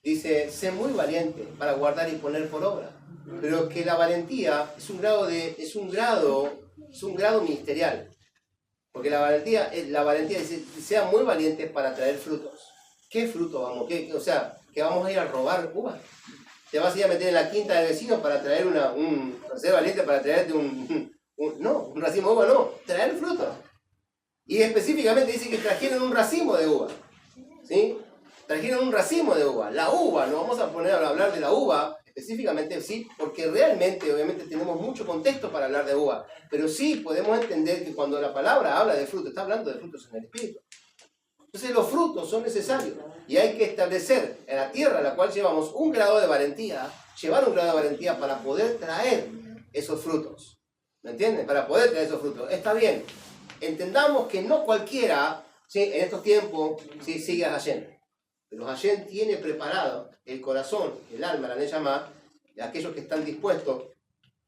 Dice, sé muy valiente para guardar y poner por obra. Pero que la valentía es un grado ministerial. Porque la valentía dice, sean muy valientes para traer frutos. ¿Qué fruto vamos? O sea, que vamos a ir a robar uvas. Te vas a ir a meter en la quinta del vecino para traer ser valiente para traerte un racimo de uva, no, traer frutos. Y específicamente dice que trajeron un racimo de uva. ¿Sí? Trajeron un racimo de uva. La uva, no vamos a poner a hablar de la uva específicamente, sí, porque realmente, obviamente, tenemos mucho contexto para hablar de uva. Pero sí podemos entender que cuando la palabra habla de fruto, está hablando de frutos en el Espíritu. Entonces los frutos son necesarios y hay que establecer en la tierra a la cual llevamos un grado de valentía, llevar un grado de valentía para poder traer esos frutos. ¿Me entienden? Para poder traer esos frutos. Está bien. Entendamos que no cualquiera, ¿sí?, en estos tiempos, ¿sí?, sigue a Hashem. Pero Hashem tiene preparado el corazón, el alma, la Neyamá, de aquellos que están dispuestos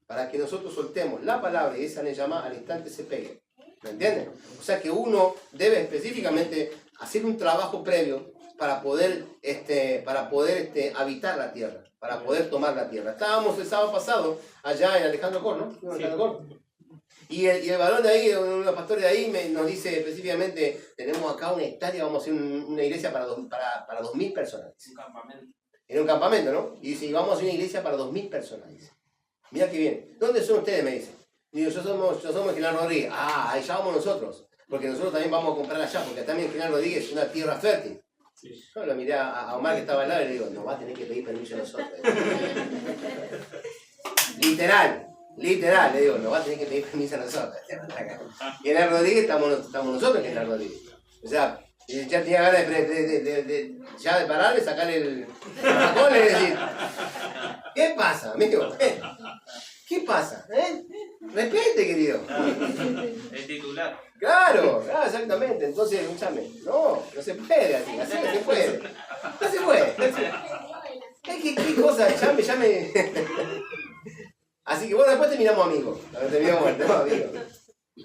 para que nosotros soltemos la palabra y esa Neyamá al instante se pegue. ¿Me entienden? O sea que uno debe específicamente hacer un trabajo previo para poder habitar la tierra, para poder tomar la tierra. Estábamos el sábado pasado allá en Alejandro Cor, ¿no? Alejandro Cor. Y el varón de ahí, uno de los pastores de ahí nos dice específicamente, tenemos acá una hectárea, vamos a hacer una iglesia para 2.000 personas. Un campamento. En un campamento, ¿no? Y dice, y vamos a hacer una iglesia para 2.000 personas. Dice. Mira qué bien. ¿Dónde son ustedes? Me dice. Digo, yo somos General Rodríguez. Ah, ahí ya vamos nosotros. Porque nosotros también vamos a comprar allá, porque también General Rodríguez es una tierra fértil. Sí. Yo lo miré a Omar que estaba al lado y le digo, nos va a tener que pedir permiso a nosotros. Literal, le digo, nos va a tener que pedir permiso a nosotros. General Rodríguez estamos nosotros, General Rodríguez. O sea, ya tenía ganas de parar y sacar el racón y decir, ¿qué pasa, amigo? ¿Qué pasa? Respete, querido. El titular. Claro, exactamente. Entonces, escúchame, no se puede así no se puede. No se puede. ¿Qué cosa? Llame. Así que bueno, después terminamos amigos.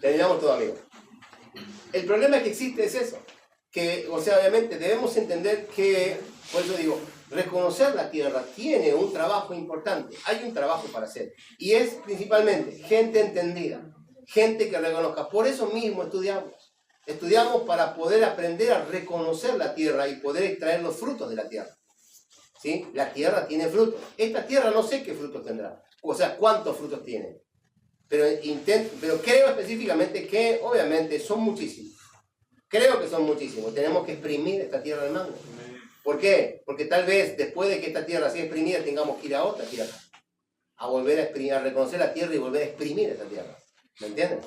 Terminamos todos amigos. El problema que existe es eso. Que, o sea, obviamente debemos entender que, por eso digo, reconocer la tierra tiene un trabajo importante. Hay un trabajo para hacer. Y es principalmente gente entendida. Gente que reconozca. Por eso mismo estudiamos. Estudiamos para poder aprender a reconocer la tierra y poder extraer los frutos de la tierra. ¿Sí? La tierra tiene frutos. Esta tierra no sé qué frutos tendrá. O sea, cuántos frutos tiene. Pero creo específicamente que obviamente son muchísimos. Creo que son muchísimos. Tenemos que exprimir esta tierra al mango. ¿Por qué? Porque tal vez después de que esta tierra sea exprimida tengamos que ir a otra tierra. A volver a exprimir, a reconocer la tierra y volver a exprimir esta tierra. ¿Me entienden?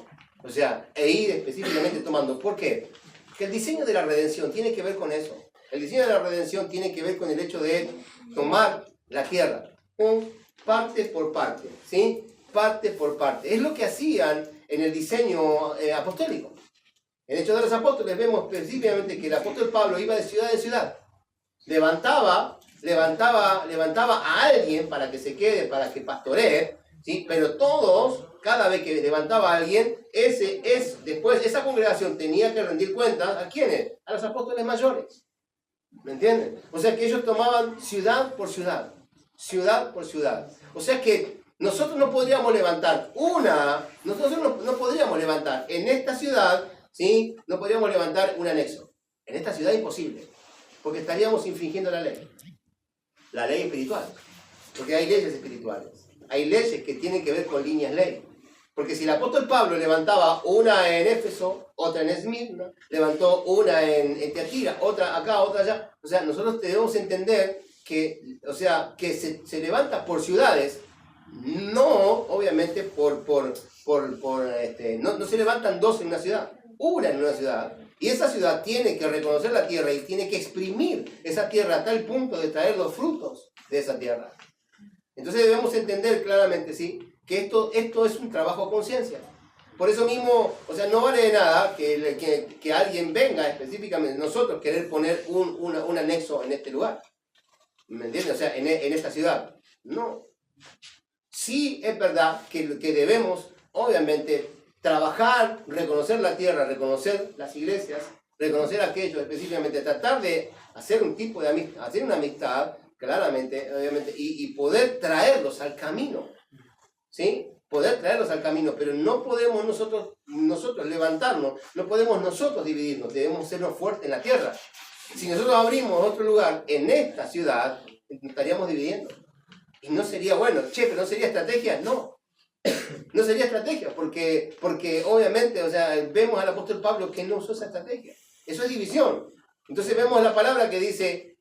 O sea, ir específicamente tomando. ¿Por qué? Porque el diseño de la redención tiene que ver con eso. El diseño de la redención tiene que ver con el hecho de tomar la tierra. Parte por parte. ¿Sí? Parte por parte. Es lo que hacían en el diseño apostólico. En Hechos de los Apóstoles vemos específicamente que el apóstol Pablo iba de ciudad en ciudad. Levantaba a alguien para que se quede, para que pastoree, ¿sí? Pero todos, cada vez que levantaba a alguien, después esa congregación tenía que rendir cuentas, ¿a quiénes? A los apóstoles mayores. ¿Me entienden? O sea que ellos tomaban ciudad por ciudad ciudad. O sea que nosotros no podríamos levantar en esta ciudad, ¿sí? No podríamos levantar un anexo. En esta ciudad es imposible, porque estaríamos infringiendo la ley espiritual, porque hay leyes espirituales, hay leyes que tienen que ver con líneas ley. Porque si el apóstol Pablo levantaba una en Éfeso, otra en Esmirna, levantó una en Teatira, otra acá, otra allá, o sea, nosotros debemos entender que se levanta por ciudades, No, obviamente, no se levantan dos en una ciudad, una en una ciudad. Y esa ciudad tiene que reconocer la tierra y tiene que exprimir esa tierra a tal punto de traer los frutos de esa tierra. Entonces debemos entender claramente, ¿sí?, que esto es un trabajo a conciencia. Por eso mismo, o sea, no vale de nada que alguien venga específicamente, nosotros querer poner un anexo en este lugar. ¿Me entiendes? O sea, en esta ciudad. No. Sí es verdad que debemos, obviamente, trabajar, reconocer la tierra, reconocer las iglesias, reconocer aquello específicamente, tratar de hacer un tipo de amistad, hacer una amistad, claramente, obviamente, y poder traerlos al camino. ¿Sí? Poder traerlos al camino, pero no podemos nosotros levantarnos, no podemos nosotros dividirnos, debemos sernos fuertes en la tierra. Si nosotros abrimos otro lugar en esta ciudad, estaríamos dividiendo. Y no sería bueno, pero ¿no sería estrategia? No. No sería estrategia, porque obviamente, o sea, vemos al apóstol Pablo que no usó esa estrategia. Eso es división. Entonces vemos la palabra que dice,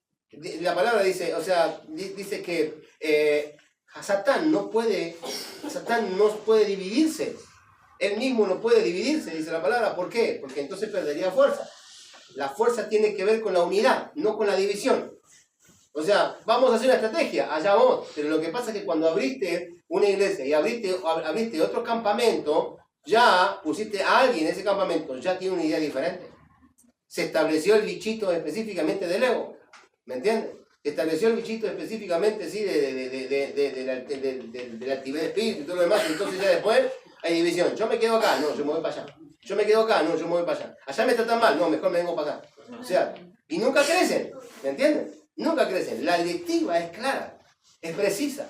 o sea, dice que Satán no puede dividirse. Él mismo no puede dividirse, dice la palabra. ¿Por qué? Porque entonces perdería fuerza. La fuerza tiene que ver con la unidad, no con la división. O sea, vamos a hacer una estrategia, allá vos. Pero lo que pasa es que cuando abriste una iglesia y abriste otro campamento, ya pusiste a alguien en ese campamento, ya tiene una idea diferente. Se estableció el bichito específicamente del ego. ¿Me entiendes? Se estableció el bichito específicamente, sí, de la actividad de espíritu y todo lo demás. Entonces ya después hay división. Yo me quedo acá, no, yo me voy para allá. Yo me quedo acá, no, yo me voy para allá. Allá me tratan mal, no, mejor me vengo para acá. O sea, y nunca crecen, ¿me entienden? Nunca crecen. La directiva es clara, es precisa.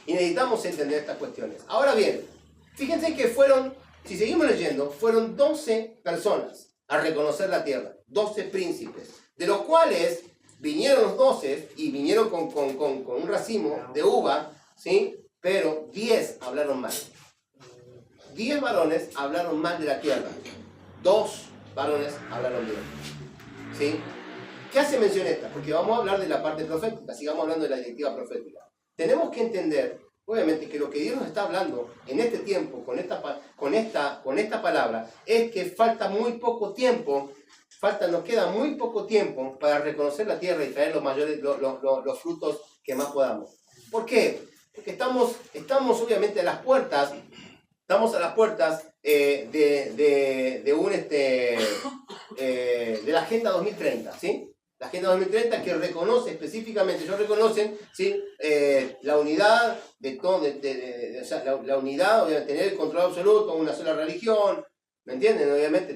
Y necesitamos entender estas cuestiones. Ahora bien, fíjense que si seguimos leyendo, fueron 12 personas a reconocer la tierra. 12 príncipes. De los cuales vinieron los 12 y vinieron con un racimo de uva, ¿sí? Pero 10 hablaron mal. 10 varones hablaron mal de la tierra. 2 varones hablaron bien. ¿Sí? ¿Qué hace mención esta? Porque vamos a hablar de la parte profética, sigamos hablando de la directiva profética. Tenemos que entender, obviamente, que lo que Dios nos está hablando en este tiempo, con esta palabra, es que falta muy poco tiempo, nos queda muy poco tiempo para reconocer la tierra y traer los frutos que más podamos. ¿Por qué? Porque estamos obviamente a las puertas, de la Agenda 2030, ¿sí? La Agenda 2030 que reconoce específicamente, ellos reconocen, ¿sí?, la unidad de todo, o sea, la unidad, obviamente, tener el control absoluto, una sola religión, ¿me entienden? Obviamente,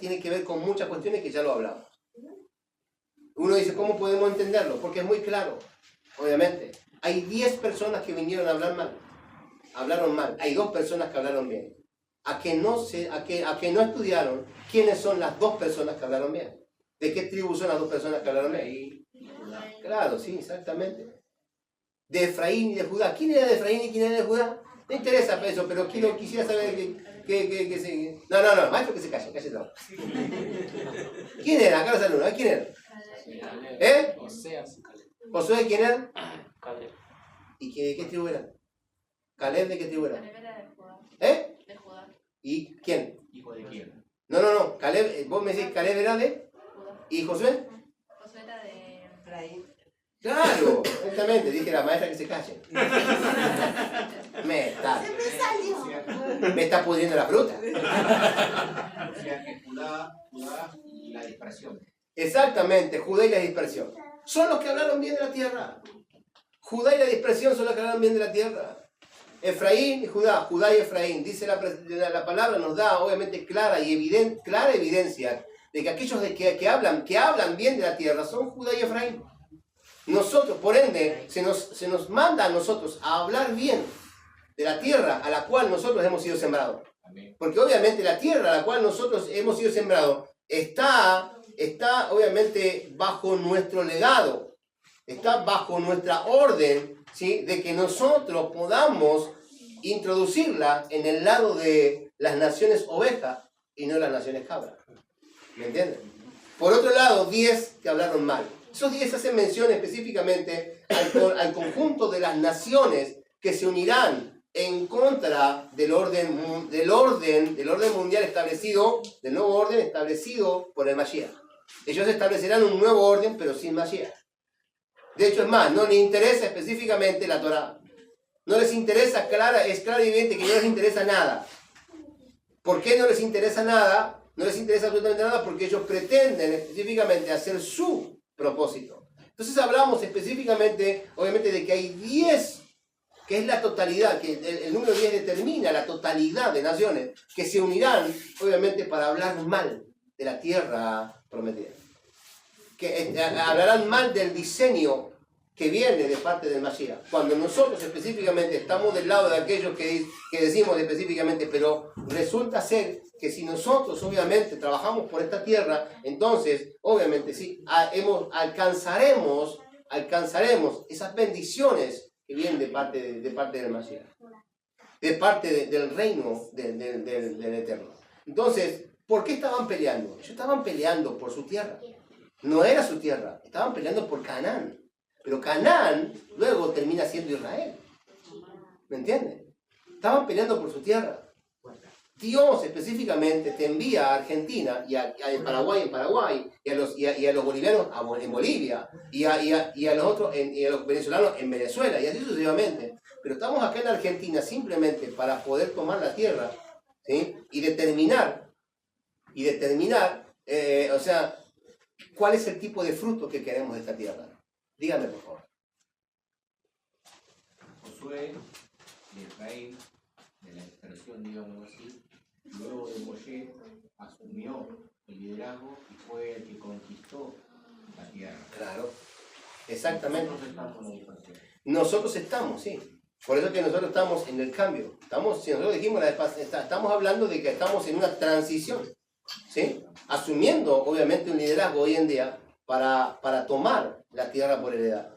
tiene que ver con muchas cuestiones que ya lo hablamos. Uno dice, ¿cómo podemos entenderlo? Porque es muy claro, obviamente. Hay 10 personas que vinieron a hablar mal, hablaron mal. Hay 2 personas que hablaron bien. A que no estudiaron quiénes son las 2 personas que hablaron bien. ¿De qué tribu son las 2 personas que hablaron bien? Claro, sí, exactamente. De Efraín y de Judá. ¿Quién era de Efraín y quién era de Judá? No interesa eso, pero quisiera saber que se... No, maestro, que se calle todo. ¿Quién era? Acá los alumnos, ¿quién era? ¿Eh? ¿Josué quién era? Caleb. ¿Y de qué tribu era? ¿Caleb de qué tribu era? Caleb era de Judá. ¿Eh? De Judá. ¿Y quién? ¿Hijo de quién? No, Caleb, vos me decís Caleb era de... Judá. ¿Y Josué? Josué era de Efraín. Claro, exactamente, dije la maestra que se calle. Me está pudriendo la fruta. O sea que Judá y la dispersión. Exactamente, Judá y la dispersión. Son los que hablaron bien de la tierra. Judá y la dispersión son los que hablaron bien de la tierra. Efraín y Judá y Efraín. Dice la palabra, nos da obviamente clara evidencia de que aquellos que hablan bien de la tierra son Judá y Efraín. Nosotros, por ende, se nos manda a nosotros a hablar bien de la tierra a la cual nosotros hemos sido sembrados. Porque obviamente la tierra a la cual nosotros hemos sido sembrados está obviamente bajo nuestro legado, está bajo nuestra orden, ¿sí?, de que nosotros podamos introducirla en el lado de las naciones ovejas y no las naciones cabras. ¿Me entienden? Por otro lado, 10 que hablaron mal. Esos 10 hacen mención específicamente al conjunto de las naciones que se unirán en contra del orden mundial establecido, del nuevo orden establecido por el Mashiach. Ellos establecerán un nuevo orden, pero sin Mashiach. De hecho, es más, no les interesa específicamente la Torá. No les interesa, es claro y evidente que no les interesa nada. ¿Por qué no les interesa nada? No les interesa absolutamente nada porque ellos pretenden específicamente hacer su propósito. Entonces hablamos específicamente, obviamente, de que hay 10, que es la totalidad, que el número 10 determina la totalidad de naciones que se unirán, obviamente, para hablar mal de la tierra prometida. Que hablarán mal del diseño que viene de parte del Mashiach. Cuando nosotros específicamente estamos del lado de aquellos que decimos específicamente, pero resulta ser que si nosotros obviamente trabajamos por esta tierra, entonces obviamente sí, alcanzaremos esas bendiciones que vienen de parte del Mashiach, de parte del reino del Eterno. Entonces, ¿por qué estaban peleando? Ellos estaban peleando por su tierra. No era su tierra, estaban peleando por Canaán. Pero Canaán luego termina siendo Israel. ¿Me entienden? Estaban peleando por su tierra. Dios específicamente te envía a Argentina y a Paraguay en Paraguay, y a los bolivianos en Bolivia, y a los otros, y a los venezolanos en Venezuela, y así sucesivamente. Pero estamos acá en Argentina simplemente para poder tomar la tierra, ¿sí? y determinar, o sea, cuál es el tipo de fruto que queremos de esta tierra. Dígame, por favor. Josué, de Israel, de la dispersión, digamos así, luego de Moshe, asumió el liderazgo y fue el que conquistó la tierra. Claro, exactamente. Nosotros estamos en la dispersión. Nosotros estamos, sí. Por eso que nosotros estamos en el cambio. Si nosotros dijimos la vez pasada, estamos hablando de que estamos en una transición, ¿sí? Asumiendo, obviamente, un liderazgo hoy en día para tomar la tierra por heredad.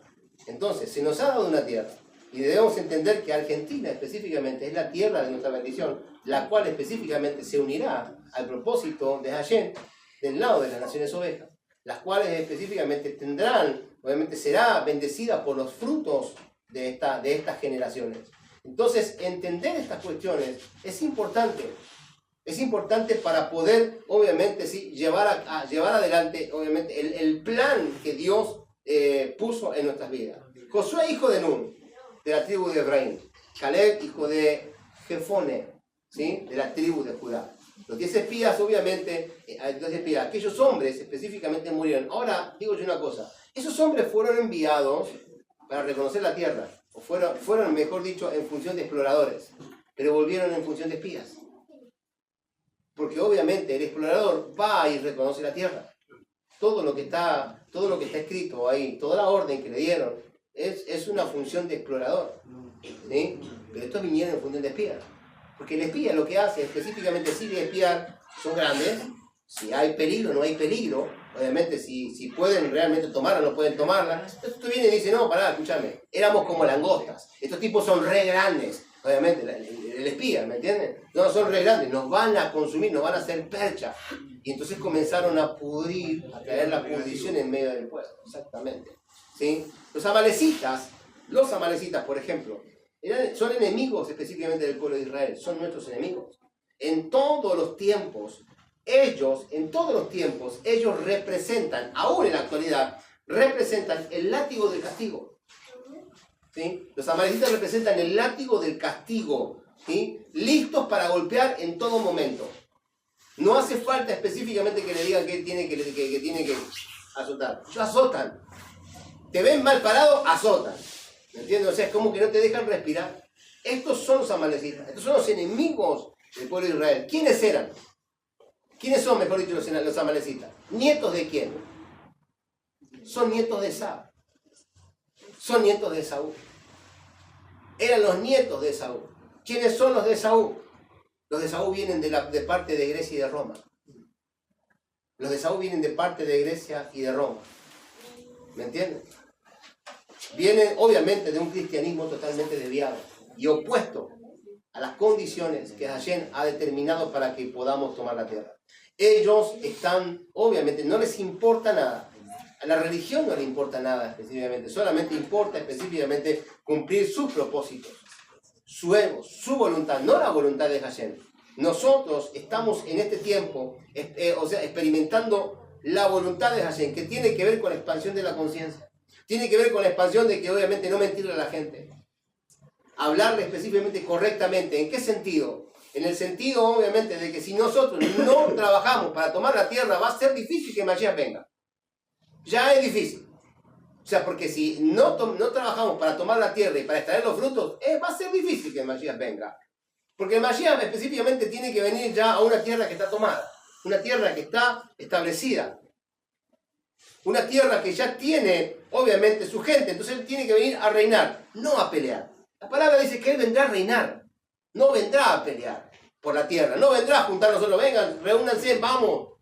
Entonces, se nos ha dado una tierra y debemos entender que Argentina específicamente es la tierra de nuestra bendición, la cual específicamente se unirá al propósito de Hashem del lado de las naciones ovejas, las cuales específicamente tendrán, obviamente será bendecida por los frutos de estas generaciones. Entonces, entender estas cuestiones es importante. Es importante para poder, obviamente, sí, llevar adelante, obviamente, el plan que Dios puso en nuestras vidas. Josué, hijo de Nun, de la tribu de Efraín. Caleb, hijo de Jefone, ¿sí? De la tribu de Judá. Los 10 espías, obviamente, aquellos hombres específicamente murieron. Ahora, digo yo una cosa. Esos hombres fueron enviados para reconocer la tierra. O fueron, mejor dicho, en función de exploradores. Pero volvieron en función de espías. Porque obviamente el explorador va y reconoce la tierra. Todo lo que está escrito ahí, toda la orden que le dieron, es una función de explorador, ¿sí? Pero estos vinieron en función de espía. Porque el espía lo que hace específicamente sí de espiar, son grandes, si hay peligro, no hay peligro, obviamente si pueden realmente tomarla, no pueden tomarla. Entonces tú vienes y dices, no, pará, escúchame, éramos como langostas, estos tipos son re grandes, obviamente, el espía, ¿me entienden? No, son re grandes, nos van a consumir, nos van a hacer percha. Y entonces comenzaron a pudrir, a traer la pudrición en medio del pueblo, exactamente. ¿Sí? Los amalecitas, por ejemplo, son enemigos específicamente del pueblo de Israel, son nuestros enemigos. En todos los tiempos, ellos representan, aún en la actualidad, representan el látigo del castigo. ¿Sí? Los amalecitas representan el látigo del castigo, ¿sí? Listos para golpear en todo momento. No hace falta específicamente que le digan que tiene que azotar. Ellos azotan. Te ven mal parado, azotan. ¿Me entiendes? O sea, es como que no te dejan respirar. Estos son los amalecitas. Estos son los enemigos del pueblo de Israel. ¿Quiénes eran? ¿Quiénes son, mejor dicho, los amalecitas? ¿Nietos de quién? Son nietos de Esaú. Son nietos de Esaú. Eran los nietos de Esaú. ¿Quiénes son los de Esaú? Los de Esaú vienen de parte de Grecia y de Roma. Los de Esaú vienen de parte de Grecia y de Roma. ¿Me entienden? Vienen obviamente de un cristianismo totalmente desviado y opuesto a las condiciones que Hashem ha determinado para que podamos tomar la tierra. Ellos están, obviamente, no les importa nada. A la religión no le importa nada específicamente, solamente importa específicamente cumplir sus propósitos. su ego, su voluntad, no la voluntad de Hashem. Nosotros estamos en este tiempo, experimentando la voluntad de Hashem, que tiene que ver con la expansión de la conciencia. Tiene que ver con la expansión de que obviamente no mentirle a la gente. Hablarle específicamente correctamente. ¿En qué sentido? En el sentido, obviamente, de que si nosotros no trabajamos para tomar la tierra, va a ser difícil que Mashiach venga. Ya es difícil. O sea, porque si no trabajamos para tomar la tierra y para extraer los frutos, va a ser difícil que el Mashiach venga. Porque el Mashiach específicamente tiene que venir ya a una tierra que está tomada. Una tierra que está establecida. Una tierra que ya tiene, obviamente, su gente. Entonces él tiene que venir a reinar, no a pelear. La palabra dice que él vendrá a reinar. No vendrá a pelear por la tierra. No vendrá a juntar nosotros. Vengan, reúnanse, vamos.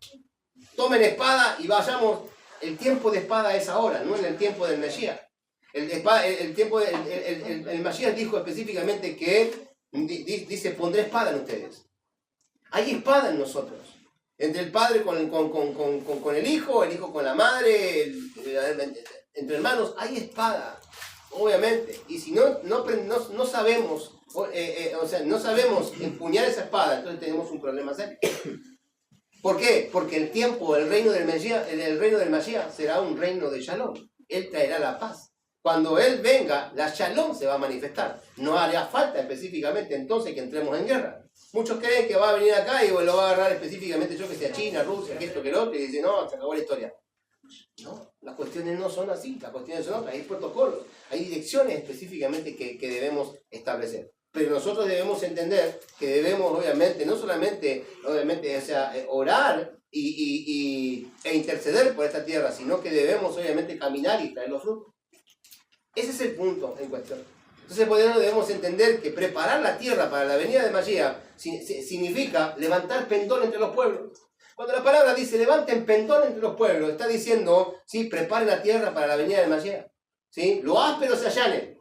Tomen espada y vayamos. El tiempo de espada es ahora, no en el tiempo del Mashiach. El Mashiach dijo específicamente que dice, pondré espada en ustedes. Hay espada en nosotros. Entre el padre con el hijo con la madre, entre hermanos, hay espada, obviamente. Y si no sabemos, no sabemos empuñar esa espada, entonces tenemos un problema serio. ¿Por qué? Porque el reino del Mashiach será un reino de Shalom. Él traerá la paz. Cuando Él venga, la Shalom se va a manifestar. No hará falta específicamente entonces que entremos en guerra. Muchos creen que va a venir acá y lo va a agarrar específicamente, yo que sé, a China, Rusia, que esto, que lo otro, y dicen, no, se acabó la historia. No, las cuestiones no son así, las cuestiones son otras, hay protocolos, hay direcciones específicamente que debemos establecer. Pero nosotros debemos entender que debemos, obviamente, no solamente, obviamente, orar e interceder por esta tierra, sino que debemos, obviamente, caminar y traer los frutos. Ese es el punto en cuestión. Entonces, por eso debemos entender que preparar la tierra para la venida de Mashiach significa levantar pendón entre los pueblos. Cuando la palabra dice levanten pendón entre los pueblos, está diciendo, ¿sí? Preparen la tierra para la venida de Mashiach. ¿Sí? Lo áspero se allane,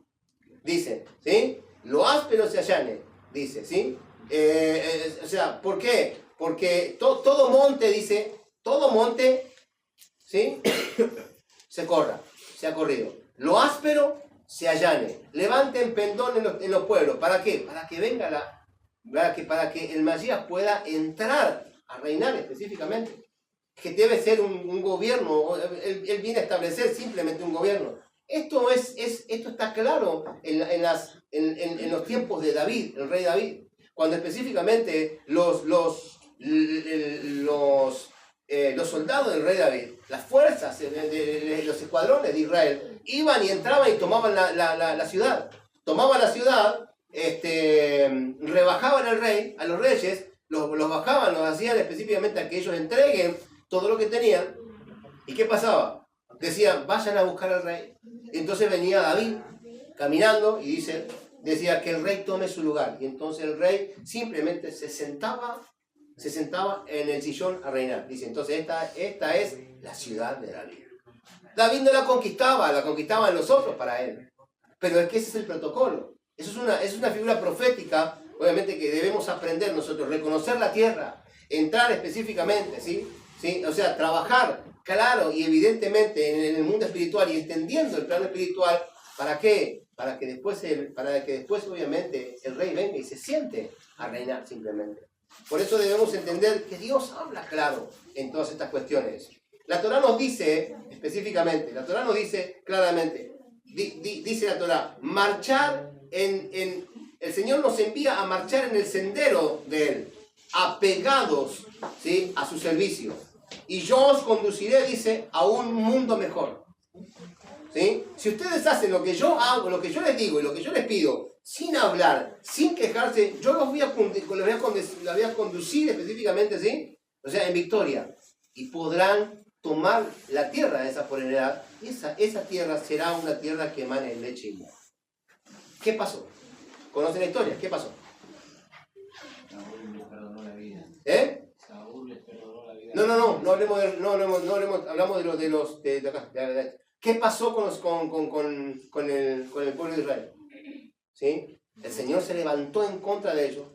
dice, ¿sí? Lo áspero se allane, dice, ¿sí? O sea, ¿por qué? Porque todo monte, dice, todo monte, ¿sí? se ha corrido. Lo áspero se allane. Levanten pendón en los pueblos. ¿Para qué? Para que venga para que el Mashiach pueda entrar a reinar específicamente. Que debe ser un gobierno. Él viene a establecer simplemente un gobierno. Esto está claro en los tiempos de David, el rey David, cuando específicamente los soldados del rey David, las fuerzas de los escuadrones de Israel, iban y entraban y tomaban la ciudad. Tomaban la ciudad, rebajaban al rey, a los reyes, los bajaban, los hacían específicamente a que ellos entreguen todo lo que tenían. ¿Y qué pasaba? Decían, vayan a buscar al rey. Entonces venía David caminando y decía que el rey tome su lugar. Y entonces el rey simplemente se sentaba en el sillón a reinar. Dice, entonces esta es la ciudad de David. David no la conquistaban los otros para él. Pero es que ese es el protocolo. Eso es una figura profética, obviamente, que debemos aprender nosotros, reconocer la tierra, entrar específicamente, ¿sí? O sea, trabajar claro y evidentemente en el mundo espiritual y entendiendo el plano espiritual. ¿Para qué? Para que después obviamente el rey venga y se siente a reinar simplemente. Por eso debemos entender que Dios habla claro en todas estas cuestiones. La Torá nos dice específicamente, la Torá nos dice claramente, dice la Torá, marchar el Señor nos envía a marchar en el sendero de Él, apegados, ¿sí? a su servicio. Y yo os conduciré, dice, a un mundo mejor. ¿Sí? Si ustedes hacen lo que yo hago, lo que yo les digo y lo que yo les pido, sin hablar, sin quejarse, yo los voy a conducir específicamente, ¿sí? O sea, en victoria. Y podrán tomar la tierra de esa por heredad. Esa tierra será una tierra que emane leche y miel. ¿Qué pasó? ¿Conocen la historia? ¿Qué pasó? Saúl les perdonó la vida. Saúl les perdonó la vida. No hablamos de acá. ¿Qué pasó con el pueblo de Israel? ¿Sí? El Señor se levantó en contra de ellos.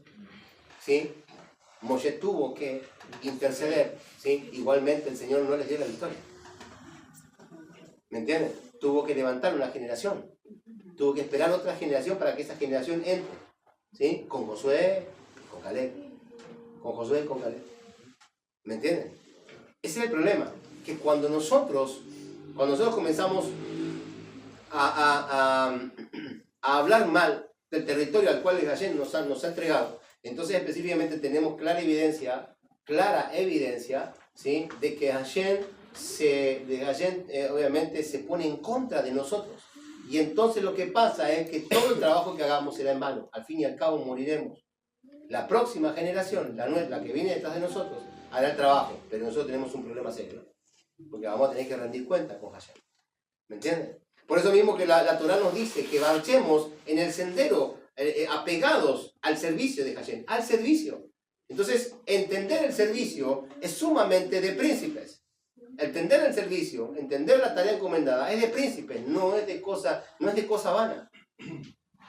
¿Sí? Moshe tuvo que interceder. ¿Sí? Igualmente el Señor no les dio la victoria. ¿Me entienden? Tuvo que levantar una generación. Tuvo que esperar otra generación para que esa generación entre. ¿sí? Con Josué, con Caleb. Con Josué y con Caleb. ¿Me entienden? Ese es el problema. Que cuando nosotros comenzamos a hablar mal del territorio al cual Hashem nos ha entregado, entonces específicamente tenemos clara evidencia, ¿sí? De que Hashem obviamente se pone en contra de nosotros. Y entonces lo que pasa es que todo el trabajo que hagamos será en vano. Al fin y al cabo moriremos. La próxima generación, la que viene detrás de nosotros, hará el trabajo. Pero nosotros tenemos un problema serio, ¿no? Porque vamos a tener que rendir cuenta con Hashem. ¿Me entienden? Por eso mismo que la Torah nos dice que marchemos en el sendero apegados al servicio de Hashem. Al servicio. Entonces, entender el servicio es sumamente de príncipes. Entender el servicio, entender la tarea encomendada es de príncipes, no es de cosa vana.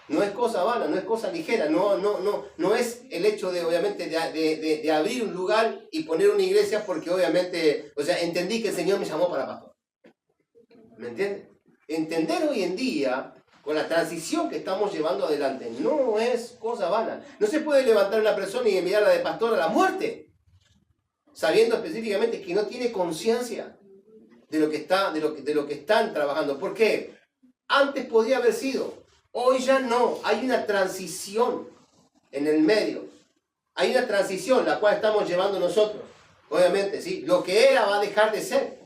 No es cosa vana, no es cosa ligera, no es el hecho de, obviamente, de abrir un lugar y poner una iglesia porque, obviamente, o sea, entendí que el Señor me llamó para pastor. ¿Me entiendes? Entender hoy en día, con la transición que estamos llevando adelante, no es cosa vana. No se puede levantar una persona y enviarla de pastor a la muerte, sabiendo específicamente que no tiene conciencia de lo que están trabajando. ¿Por qué? Antes podía haber sido, hoy ya no. Hay una transición en el medio. Hay una transición la cual estamos llevando nosotros. Obviamente, ¿sí? Lo que era va a dejar de ser.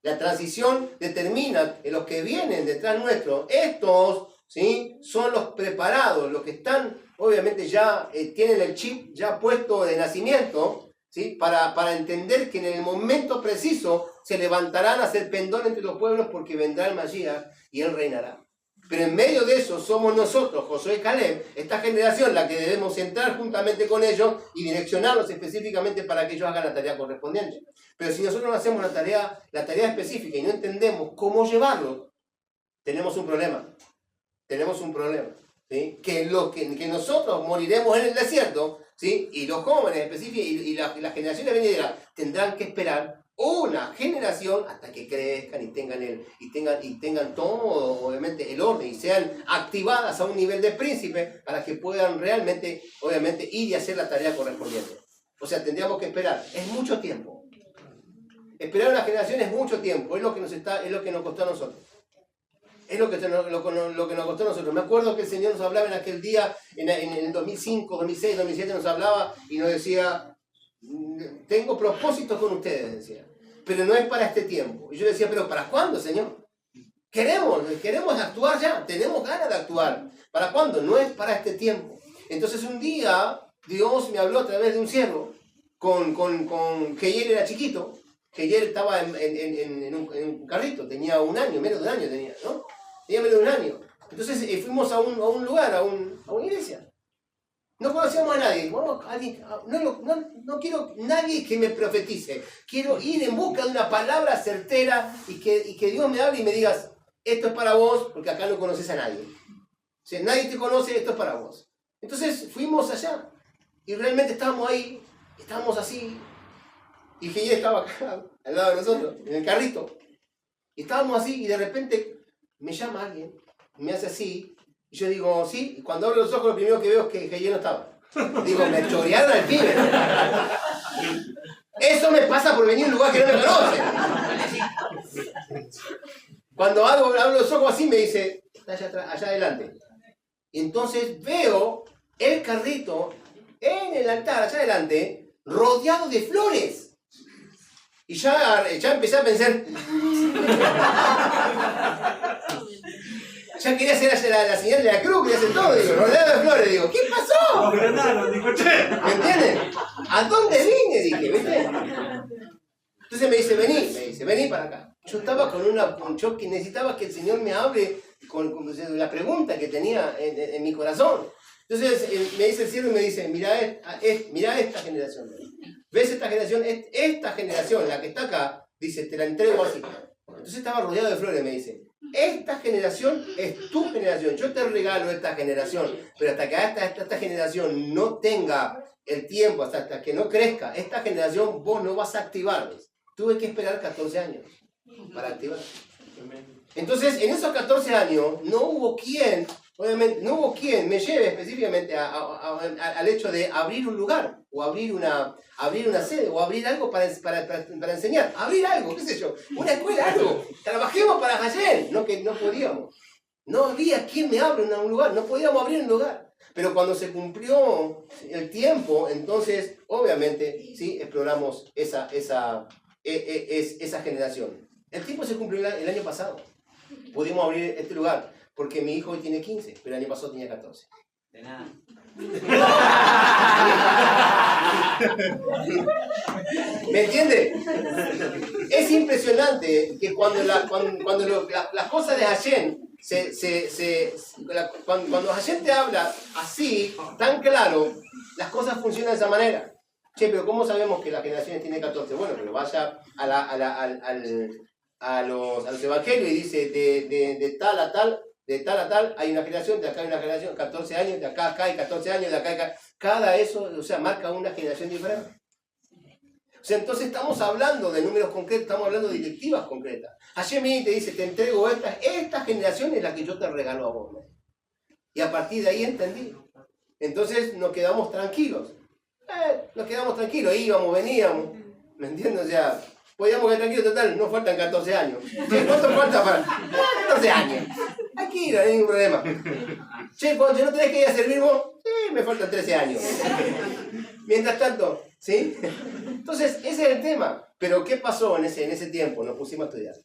La transición determina que los que vienen detrás nuestro, estos, ¿sí? Son los preparados, los que están, obviamente ya tienen el chip ya puesto de nacimiento, ¿sí? Para entender que en el momento preciso se levantarán a hacer pendón entre los pueblos porque vendrá el Mashiach y él reinará. Pero en medio de eso somos nosotros, Josué y Caleb, esta generación, la que debemos entrar juntamente con ellos y direccionarlos específicamente para que ellos hagan la tarea correspondiente. Pero si nosotros no hacemos la tarea específica y no entendemos cómo llevarlo, tenemos un problema. Tenemos un problema, ¿sí? Que nosotros moriremos en el desierto, ¿sí? Y los jóvenes específicamente y las generaciones venideras tendrán que esperar una generación hasta que crezcan y tengan todo, obviamente, el orden y sean activadas a un nivel de príncipe para que puedan realmente, obviamente, ir y hacer la tarea correspondiente. O sea, tendríamos que esperar. Es mucho tiempo. Esperar una generación es mucho tiempo. Es lo que nos costó a nosotros. Es lo que nos costó a nosotros. Me acuerdo que el Señor nos hablaba en aquel día, en el 2005, 2006, 2007, nos hablaba y nos decía: tengo propósitos con ustedes, decía, pero no es para este tiempo. Y yo decía: ¿pero para cuándo, Señor? Queremos actuar ya, tenemos ganas de actuar. ¿Para cuándo? No es para este tiempo. Entonces un día Dios me habló a través de un siervo que él era chiquito, que él estaba en un carrito, tenía un año, menos de un año tenía, ¿no? Tenía menos de un año. Entonces fuimos a un lugar, a una iglesia. No conocíamos a nadie. No quiero nadie que me profetice. Quiero ir en busca de una palabra certera y que Dios me hable y me digas: esto es para vos, porque acá no conoces a nadie. Si nadie te conoce, esto es para vos. Entonces fuimos allá y realmente estábamos ahí, estábamos así. Y Geyel estaba acá, al lado de nosotros, en el carrito. Y estábamos así y de repente me llama alguien, me hace así. Y yo digo: sí, y cuando abro los ojos lo primero que veo es que Geyel no estaba. Digo: me chorearon al pibe. Eso me pasa por venir a un lugar que no me conoce. Cuando abro los ojos así me dice: está allá adelante. Y entonces veo el carrito en el altar, allá adelante, rodeado de flores. Y ya empecé a pensar. Ya quería hacer la señal de la cruz, quería hacer todo, digo, rodeado de flores. Digo: ¿qué pasó? ¿Me entienden? ¿A dónde vine? Dije, ¿viste? Entonces me dice: vení para acá. Yo estaba con shock que necesitaba que el Señor me hable con la pregunta que tenía en mi corazón. Entonces me dice el cielo y me dice: mira esta generación. ¿Ves esta generación? Esta generación, la que está acá, dice: te la entrego así. Entonces estaba rodeado de flores, me dice: esta generación es tu generación, yo te regalo esta generación, pero hasta que esta generación no tenga el tiempo, hasta que no crezca, esta generación vos no vas a activarles. Tuve que esperar 14 años para activar. Entonces, en esos 14 años no hubo quien obviamente, no hubo quien me lleve específicamente al hecho de abrir un lugar, o abrir una sede, o abrir algo para enseñar. Abrir algo, qué sé yo, una escuela, algo. Trabajemos para Hashem. No que no podíamos. No había quien me abra un lugar, no podíamos abrir un lugar. Pero cuando se cumplió el tiempo, entonces, obviamente, sí, exploramos esa generación. El tiempo se cumplió el año pasado. Pudimos abrir este lugar, porque mi hijo hoy tiene 15, pero el año pasado tenía 14. De nada. ¿Me entiende? Es impresionante que cuando las cosas de Hashem, cuando Hashem te habla así, tan claro, las cosas funcionan de esa manera. Che, pero ¿cómo sabemos que las generaciones tienen 14? Bueno, pero vaya a los evangelios y dice de tal a tal hay una generación, de acá hay una generación, 14 años, de acá hay 14 años, de acá. Cada eso, o sea, marca una generación diferente. O sea, entonces estamos hablando de números concretos, estamos hablando de directivas concretas. Hashem te dice, te entrego esta generación es la que yo te regalo a vos, ¿no? Y a partir de ahí entendí. Entonces nos quedamos tranquilos. Íbamos, veníamos, ¿me entiendes? O sea, podíamos quedar tranquilos, total, no faltan 14 años. ¿Cuánto falta para? 14 años. Aquí no hay ningún problema. Che, Poncho, ¿no tenés que ir a servir vos? Sí, me faltan 13 años. Mientras tanto, ¿sí? Entonces, ese es el tema. Pero, ¿qué pasó en ese tiempo? Nos pusimos a estudiar.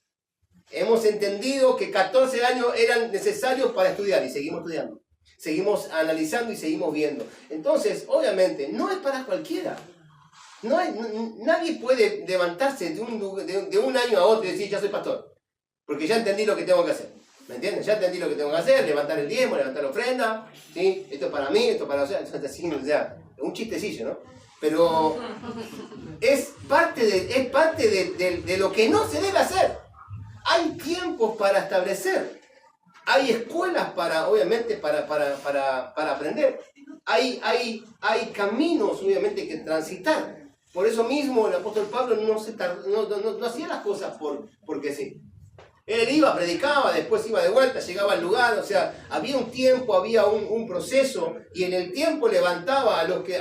Hemos entendido que 14 años eran necesarios para estudiar y seguimos estudiando. Seguimos analizando y seguimos viendo. Entonces, obviamente, no es para cualquiera. Nadie puede levantarse de un año a otro y decir, ya soy pastor. Porque ya entendí lo que tengo que hacer. ¿Me entiendes? Ya entendí lo que tengo que hacer, levantar el diezmo, levantar la ofrenda, ¿sí? Esto es para mí, esto es para... O sea, un chistecillo, ¿no? Pero es parte de lo que no se debe hacer. Hay tiempos para establecer. Hay escuelas obviamente, para aprender. Hay caminos, obviamente, que transitar. Por eso mismo el apóstol Pablo no hacía las cosas porque sí. Él iba, predicaba, después iba de vuelta, llegaba al lugar, o sea, había un tiempo, había un proceso, y en el tiempo levantaba a los que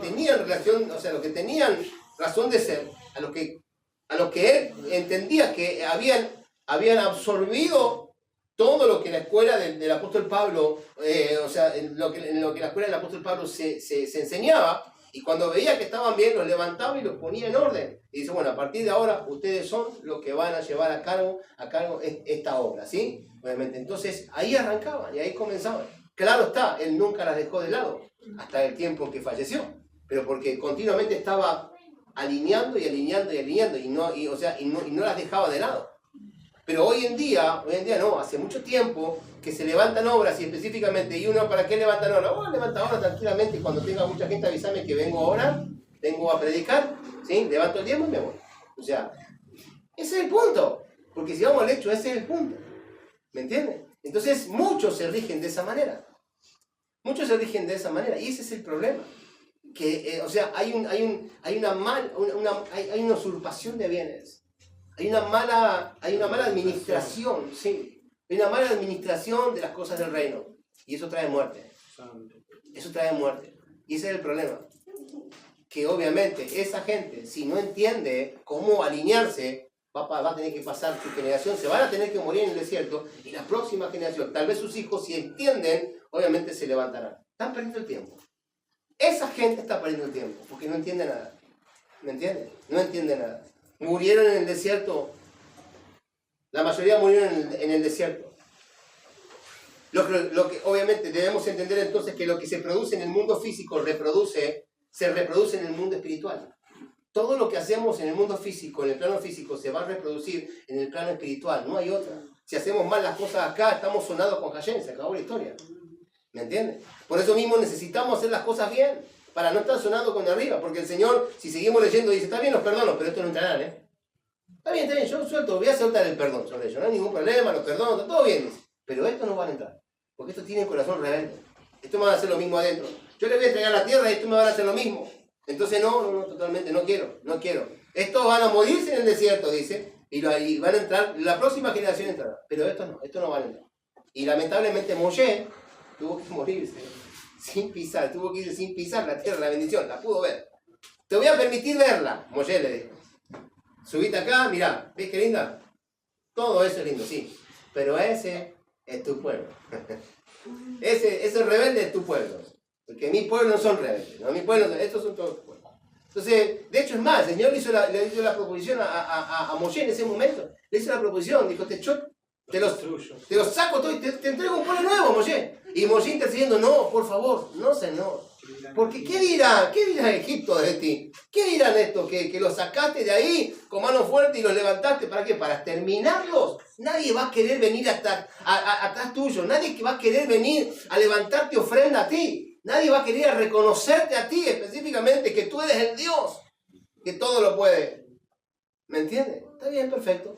tenían relación, o sea, a los que tenían razón de ser, a los que él entendía que habían absorbido todo lo que la escuela del apóstol Pablo, o sea, en lo que la escuela del apóstol Pablo se enseñaba. Y cuando veía que estaban bien, los levantaba y los ponía en orden. Y dice, bueno, a partir de ahora, ustedes son los que van a llevar a cargo esta obra, ¿sí? Obviamente, entonces, ahí arrancaban y ahí comenzaban. Claro está, él nunca las dejó de lado, hasta el tiempo en que falleció. Pero porque continuamente estaba alineando, y no las dejaba de lado. Pero hoy en día no, hace mucho tiempo que se levantan obras y específicamente, y uno, ¿para qué levantan obras? Oh, levanta obras tranquilamente y cuando tenga mucha gente avísame que vengo a orar, vengo a predicar, ¿sí? Levanto el diezmo y me voy. O sea, ese es el punto, porque si vamos al hecho, ese es el punto. ¿Me entiendes? Entonces muchos se rigen de esa manera. Y ese es el problema. Que, o sea, hay una usurpación de bienes. Hay una mala administración, sí. Hay una mala administración de las cosas del reino. Y eso trae muerte. Y ese es el problema. Que obviamente esa gente, si no entiende cómo alinearse, va a tener que pasar su generación, se van a tener que morir en el desierto, y la próxima generación, tal vez sus hijos, si entienden, obviamente se levantarán. Están perdiendo el tiempo. Esa gente está perdiendo el tiempo, porque no entiende nada. ¿Me entiendes? No entiende nada. Murieron en el desierto. La mayoría murieron en el desierto. Lo que obviamente debemos entender entonces que lo que se produce en el mundo físico se reproduce en el mundo espiritual. Todo lo que hacemos en el mundo físico, en el plano físico, se va a reproducir en el plano espiritual. No hay otra. Si hacemos mal las cosas acá, estamos sonados con Hashem, se acabó la historia. ¿Me entiendes? Por eso mismo necesitamos hacer las cosas bien, para no estar sonando con arriba, porque el Señor, si seguimos leyendo, dice, está bien, los perdono, pero esto no entrarán, ¿eh? Está bien, yo suelto, voy a soltar el perdón sobre ellos, no hay ningún problema, los perdono, está todo bien, dice. Pero estos no van a entrar, porque estos tienen corazón rebelde. Estos me van a hacer lo mismo adentro. Yo les voy a entregar la tierra y estos me van a hacer lo mismo. Entonces no, totalmente, no quiero. Estos van a morirse en el desierto, dice, y van a entrar, la próxima generación entrará, pero estos no van a entrar. Y lamentablemente Moshe tuvo que morirse sin pisar, tuvo que irse sin pisar la tierra de la bendición, la pudo ver. Te voy a permitir verla, Moshe le dijo. Subite acá, mirá, ¿ves qué linda? Todo eso es lindo, sí, pero ese es tu pueblo. Ese rebelde es tu pueblo. Porque mi pueblo no son rebeldes, ¿no? Mi pueblo, estos son todos pueblos. Entonces, de hecho es más, el Señor le hizo la proposición a Moshe en ese momento. Le hizo la proposición, dijo, te los saco todo y te entrego un pueblo nuevo, Moshe. Y Moshe intercediendo, no, por favor, no, Señor. Porque ¿qué dirá Egipto de ti? ¿Qué dirán esto? Que los sacaste de ahí con mano fuerte y los levantaste, ¿para qué? Para exterminarlos. Nadie va a querer venir atrás tuyo. Nadie va a querer venir a levantarte ofrenda a ti. Nadie va a querer reconocerte a ti específicamente que tú eres el Dios que todo lo puede. ¿Me entiendes? Está bien, perfecto.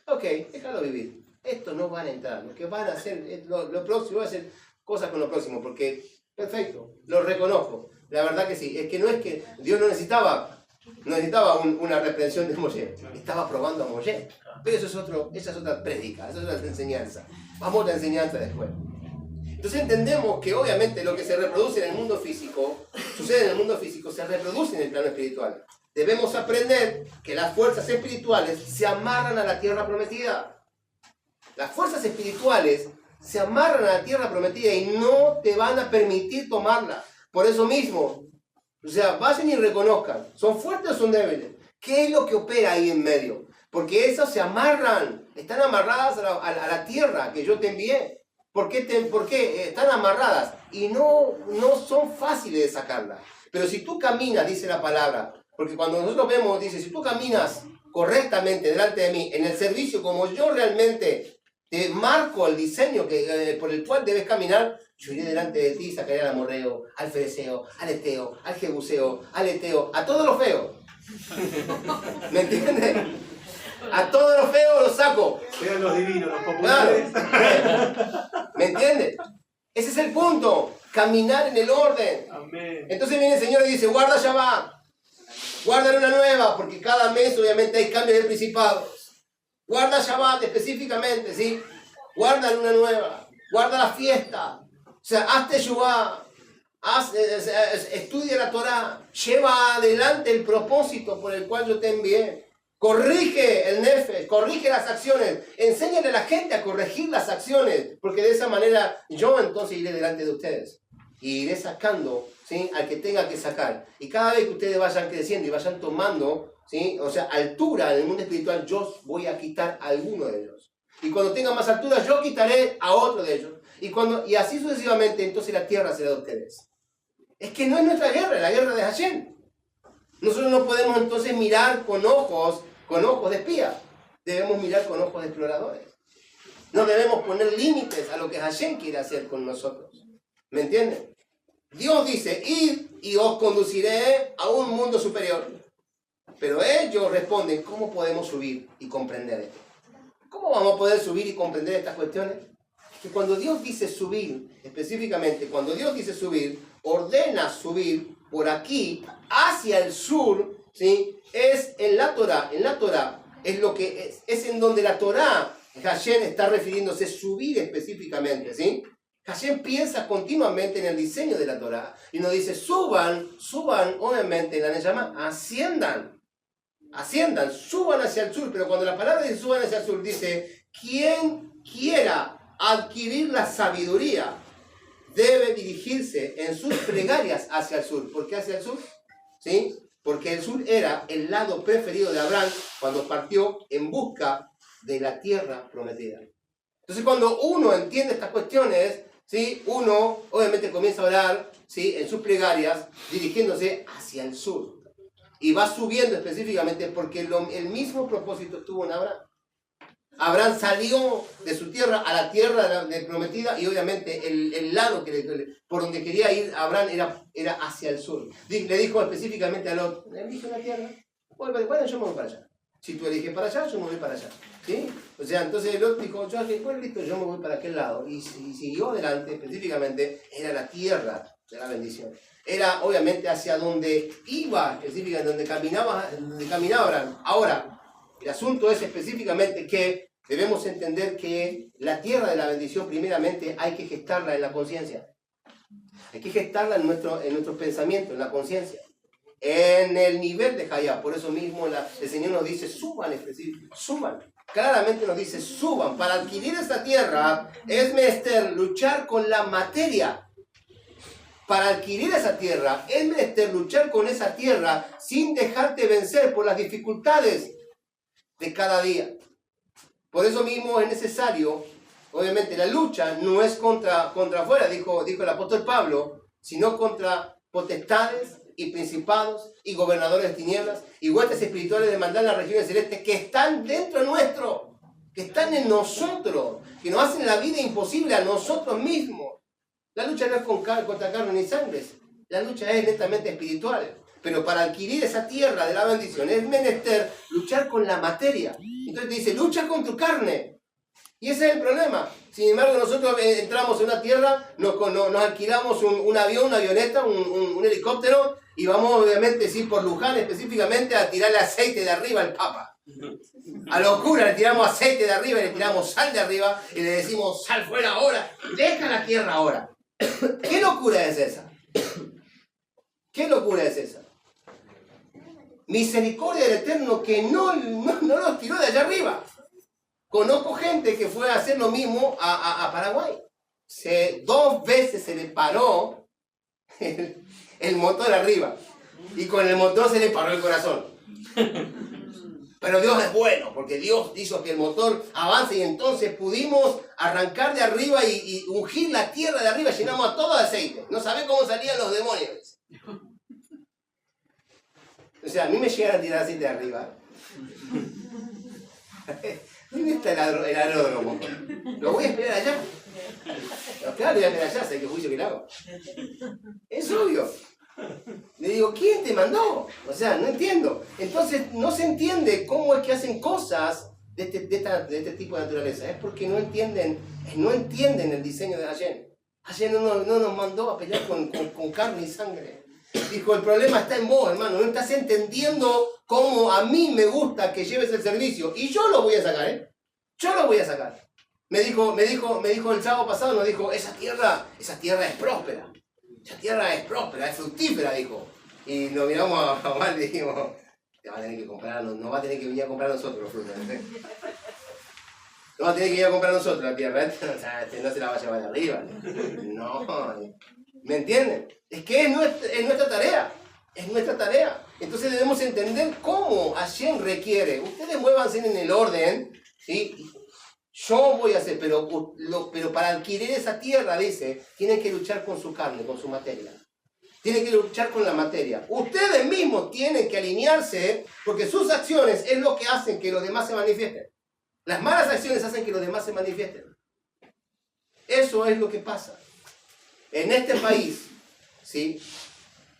Ok, déjalo vivir. Estos no van a entrar. Lo que van a hacer, lo próximo va a hacer cosas con lo próximo, porque perfecto, lo reconozco. La verdad que sí. Es que Dios no necesitaba una reprensión de Moshe. Estaba probando a Moshe. Pero esa es otra prédica, esa es otra enseñanza. Vamos a otra enseñanza después. Entonces entendemos que obviamente lo que se reproduce en el mundo físico, sucede en el mundo físico, se reproduce en el plano espiritual. Debemos aprender que las fuerzas espirituales se amarran a la tierra prometida. Las fuerzas espirituales se amarran a la tierra prometida y no te van a permitir tomarla. Por eso mismo, o sea, vayan y reconozcan, ¿son fuertes o son débiles? ¿Qué es lo que opera ahí en medio? Porque esas se amarran, están amarradas a la tierra que yo te envié. ¿Por qué? Están amarradas y no son fáciles de sacarlas. Pero si tú caminas, dice la palabra, porque cuando nosotros vemos, dice, si tú caminas correctamente delante de mí, en el servicio como yo realmente te marco el diseño por el cual debes caminar, yo iré delante de ti y sacaré al amorreo, al fereceo, al eteo, al jebuseo, al eteo, a todos los feos. ¿Me entiendes? A todos los feos los saco. Sean los divinos, los populares. Claro. ¿Me entiendes? Ese es el punto. Caminar en el orden. Amén. Entonces viene el Señor y dice, guarda Shabbat. Guarda una nueva, porque cada mes obviamente hay cambios de principados. Guarda Shabbat específicamente, ¿sí? Guarda una nueva. Guarda la fiesta. O sea, haz Teshuvah. Estudia la Torah. Lleva adelante el propósito por el cual yo te envié. Corrige el nefesh, corrige las acciones, enséñale a la gente a corregir las acciones, porque de esa manera yo entonces iré delante de ustedes y iré sacando, ¿sí?, al que tenga que sacar. Y cada vez que ustedes vayan creciendo y vayan tomando, ¿sí?, o sea, altura en el mundo espiritual, yo voy a quitar a alguno de ellos. Y cuando tengan más altura, yo quitaré a otro de ellos. Y así sucesivamente, entonces la tierra será de ustedes. Es que no es nuestra guerra, es la guerra de Hashem. Nosotros no podemos entonces mirar con ojos de espía. Debemos mirar con ojos de exploradores. No debemos poner límites a lo que Hashem quiere hacer con nosotros. ¿Me entienden? Dios dice, id y os conduciré a un mundo superior. Pero ellos responden, ¿cómo podemos subir y comprender esto? ¿Cómo vamos a poder subir y comprender estas cuestiones? Que cuando Dios dice subir, específicamente, cuando Dios dice subir, ordena subir por aquí hacia el sur, ¿sí? Es en la Torah es lo que es en donde la Torah, Hashem está refiriéndose a subir específicamente, ¿sí? Hashem piensa continuamente en el diseño de la Torah y nos dice suban, obviamente la llama asciendan, suban hacia el sur, pero cuando la palabra dice suban hacia el sur, dice quien quiera adquirir la sabiduría debe dirigirse en sus plegarias hacia el sur. ¿Por qué hacia el sur? ¿Sí? Porque el sur era el lado preferido de Abraham cuando partió en busca de la tierra prometida. Entonces cuando uno entiende estas cuestiones, ¿sí?, uno obviamente comienza a orar, ¿sí?, en sus plegarias dirigiéndose hacia el sur. Y va subiendo específicamente porque el mismo propósito tuvo en Abraham. Abraham salió de su tierra a la tierra de prometida y obviamente el lado por donde quería ir Abraham era hacia el sur. Le dijo específicamente a Lot, elige una tierra, bueno, yo me voy para allá. Si tú eliges para allá, yo me voy para allá. ¿Sí? O sea, entonces Lot dijo, bueno, listo, yo me voy para aquel lado. Y siguió adelante, específicamente, era la tierra de la bendición. Era obviamente hacia donde iba, específicamente, donde caminaba Abraham. Ahora, el asunto es específicamente que debemos entender que la tierra de la bendición primeramente hay que gestarla en la conciencia. Hay que gestarla en nuestro pensamiento, en la conciencia. En el nivel de Hayá. Por eso mismo el Señor nos dice, suban, suban. Claramente nos dice, suban. Para adquirir esta tierra es menester luchar con la materia. Para adquirir esa tierra es menester luchar con esa tierra sin dejarte vencer por las dificultades de cada día. Por eso mismo es necesario, obviamente la lucha no es contra afuera, dijo el apóstol Pablo, sino contra potestades y principados y gobernadores de tinieblas y huestes espirituales de maldad en las regiones celestes que están dentro nuestro, que están en nosotros, que nos hacen la vida imposible a nosotros mismos. La lucha no es contra carne ni sangre, la lucha es netamente espiritual. Pero para adquirir esa tierra de la bendición es menester luchar con la materia. Entonces te dice, lucha con tu carne. Y ese es el problema. Sin embargo, nosotros entramos en una tierra, nos alquilamos un avión, una avioneta, un helicóptero, y vamos obviamente, sí, por Luján específicamente, a tirarle aceite de arriba al Papa. A los curas le tiramos aceite de arriba, le tiramos sal de arriba, y le decimos, sal fuera ahora, deja la tierra ahora. ¿Qué locura es esa? ¿Qué locura es esa? Misericordia del Eterno que no los tiró de allá arriba. Conozco gente que fue a hacer lo mismo a Paraguay. 2 veces se le paró el motor arriba. Y con el motor se le paró el corazón. Pero Dios es bueno, porque Dios hizo que el motor avance y entonces pudimos arrancar de arriba y ungir la tierra de arriba. Llenamos a todo de aceite. No sabés cómo salían los demonios. O sea, a mí me llegan a tirar aceite de arriba. ¿Dónde está el aeródromo? Lo voy a esperar allá. Pero claro, lo voy a esperar allá, sé qué juicio que le hago. Es obvio. Le digo, ¿quién te mandó? O sea, no entiendo. Entonces, no se entiende cómo es que hacen cosas de este tipo de naturaleza. Es porque no entienden el diseño de Hashem. Hashem no nos mandó a pelear con carne y sangre. Dijo, el problema está en vos, hermano. No estás entendiendo cómo a mí me gusta que lleves el servicio. Y yo lo voy a sacar, ¿eh? Yo lo voy a sacar. Me dijo el sábado pasado, nos dijo, esa tierra es próspera. Esa tierra es próspera, es fructífera, dijo. Y nos miramos a Omar y dijimos, te va a tener que comprar, no va a tener que venir a comprar nosotros los frutos. ¿eh? No va a tener que ir a comprar nosotros la tierra. O sea, no se la va a llevar de arriba. No. ¿Me entienden? Es que es nuestra tarea. Es nuestra tarea. Entonces debemos entender cómo Hashem requiere. Ustedes muévanse en el orden, ¿sí? Yo voy a hacer, pero para adquirir esa tierra, dice, tienen que luchar con su carne, con su materia. Tienen que luchar con la materia. Ustedes mismos tienen que alinearse, porque sus acciones es lo que hacen que los demás se manifiesten. Las malas acciones hacen que los demás se manifiesten. Eso es lo que pasa. En este país, ¿sí?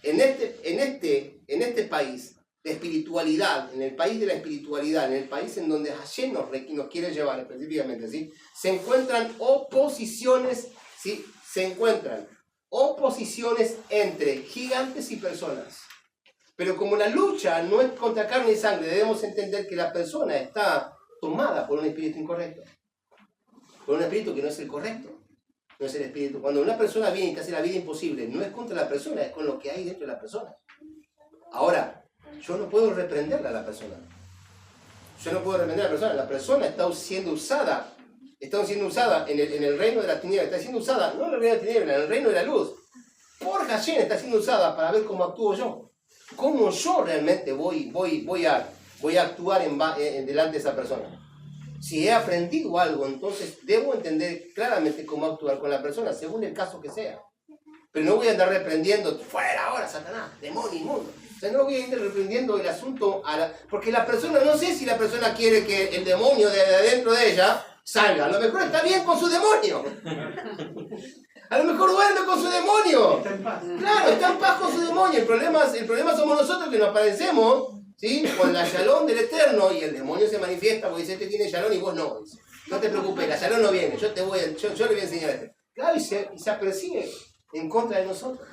En este país de espiritualidad, en el país de la espiritualidad, en el país en donde Hashem nos quiere llevar específicamente, ¿sí? Se encuentran oposiciones, ¿sí? Se encuentran oposiciones entre gigantes y personas. Pero como la lucha no es contra carne y sangre, debemos entender que la persona está tomada por un espíritu incorrecto. Por un espíritu que no es el correcto. No es el espíritu. Cuando una persona viene y te hace la vida imposible, no es contra la persona, es con lo que hay dentro de la persona. Ahora, yo no puedo reprenderla a la persona. Yo no puedo reprender a la persona. La persona está siendo usada en el reino de la tiniebla, está siendo usada, no en el reino de la tiniebla, en el reino de la luz. Por Hashem está siendo usada para ver cómo actúo yo. Cómo yo realmente voy a actuar delante de esa persona. Si he aprendido algo, entonces debo entender claramente cómo actuar con la persona, según el caso que sea. Pero no voy a andar reprendiendo, fuera ahora, Satanás, demonio, inmundo. O sea, no voy a ir reprendiendo el asunto porque la persona, no sé si la persona quiere que el demonio de adentro de ella salga. A lo mejor está bien con su demonio. A lo mejor duerme con su demonio. Está en paz. Claro, está en paz con su demonio. El problema somos nosotros que nos parecemos, ¿sí? Con la shalom del Eterno y el demonio se manifiesta porque dice, este tiene shalom y vos no. Dice, no te preocupes, la shalom no viene, yo le voy a enseñar a este. Claro, y se apercibe en contra de nosotros.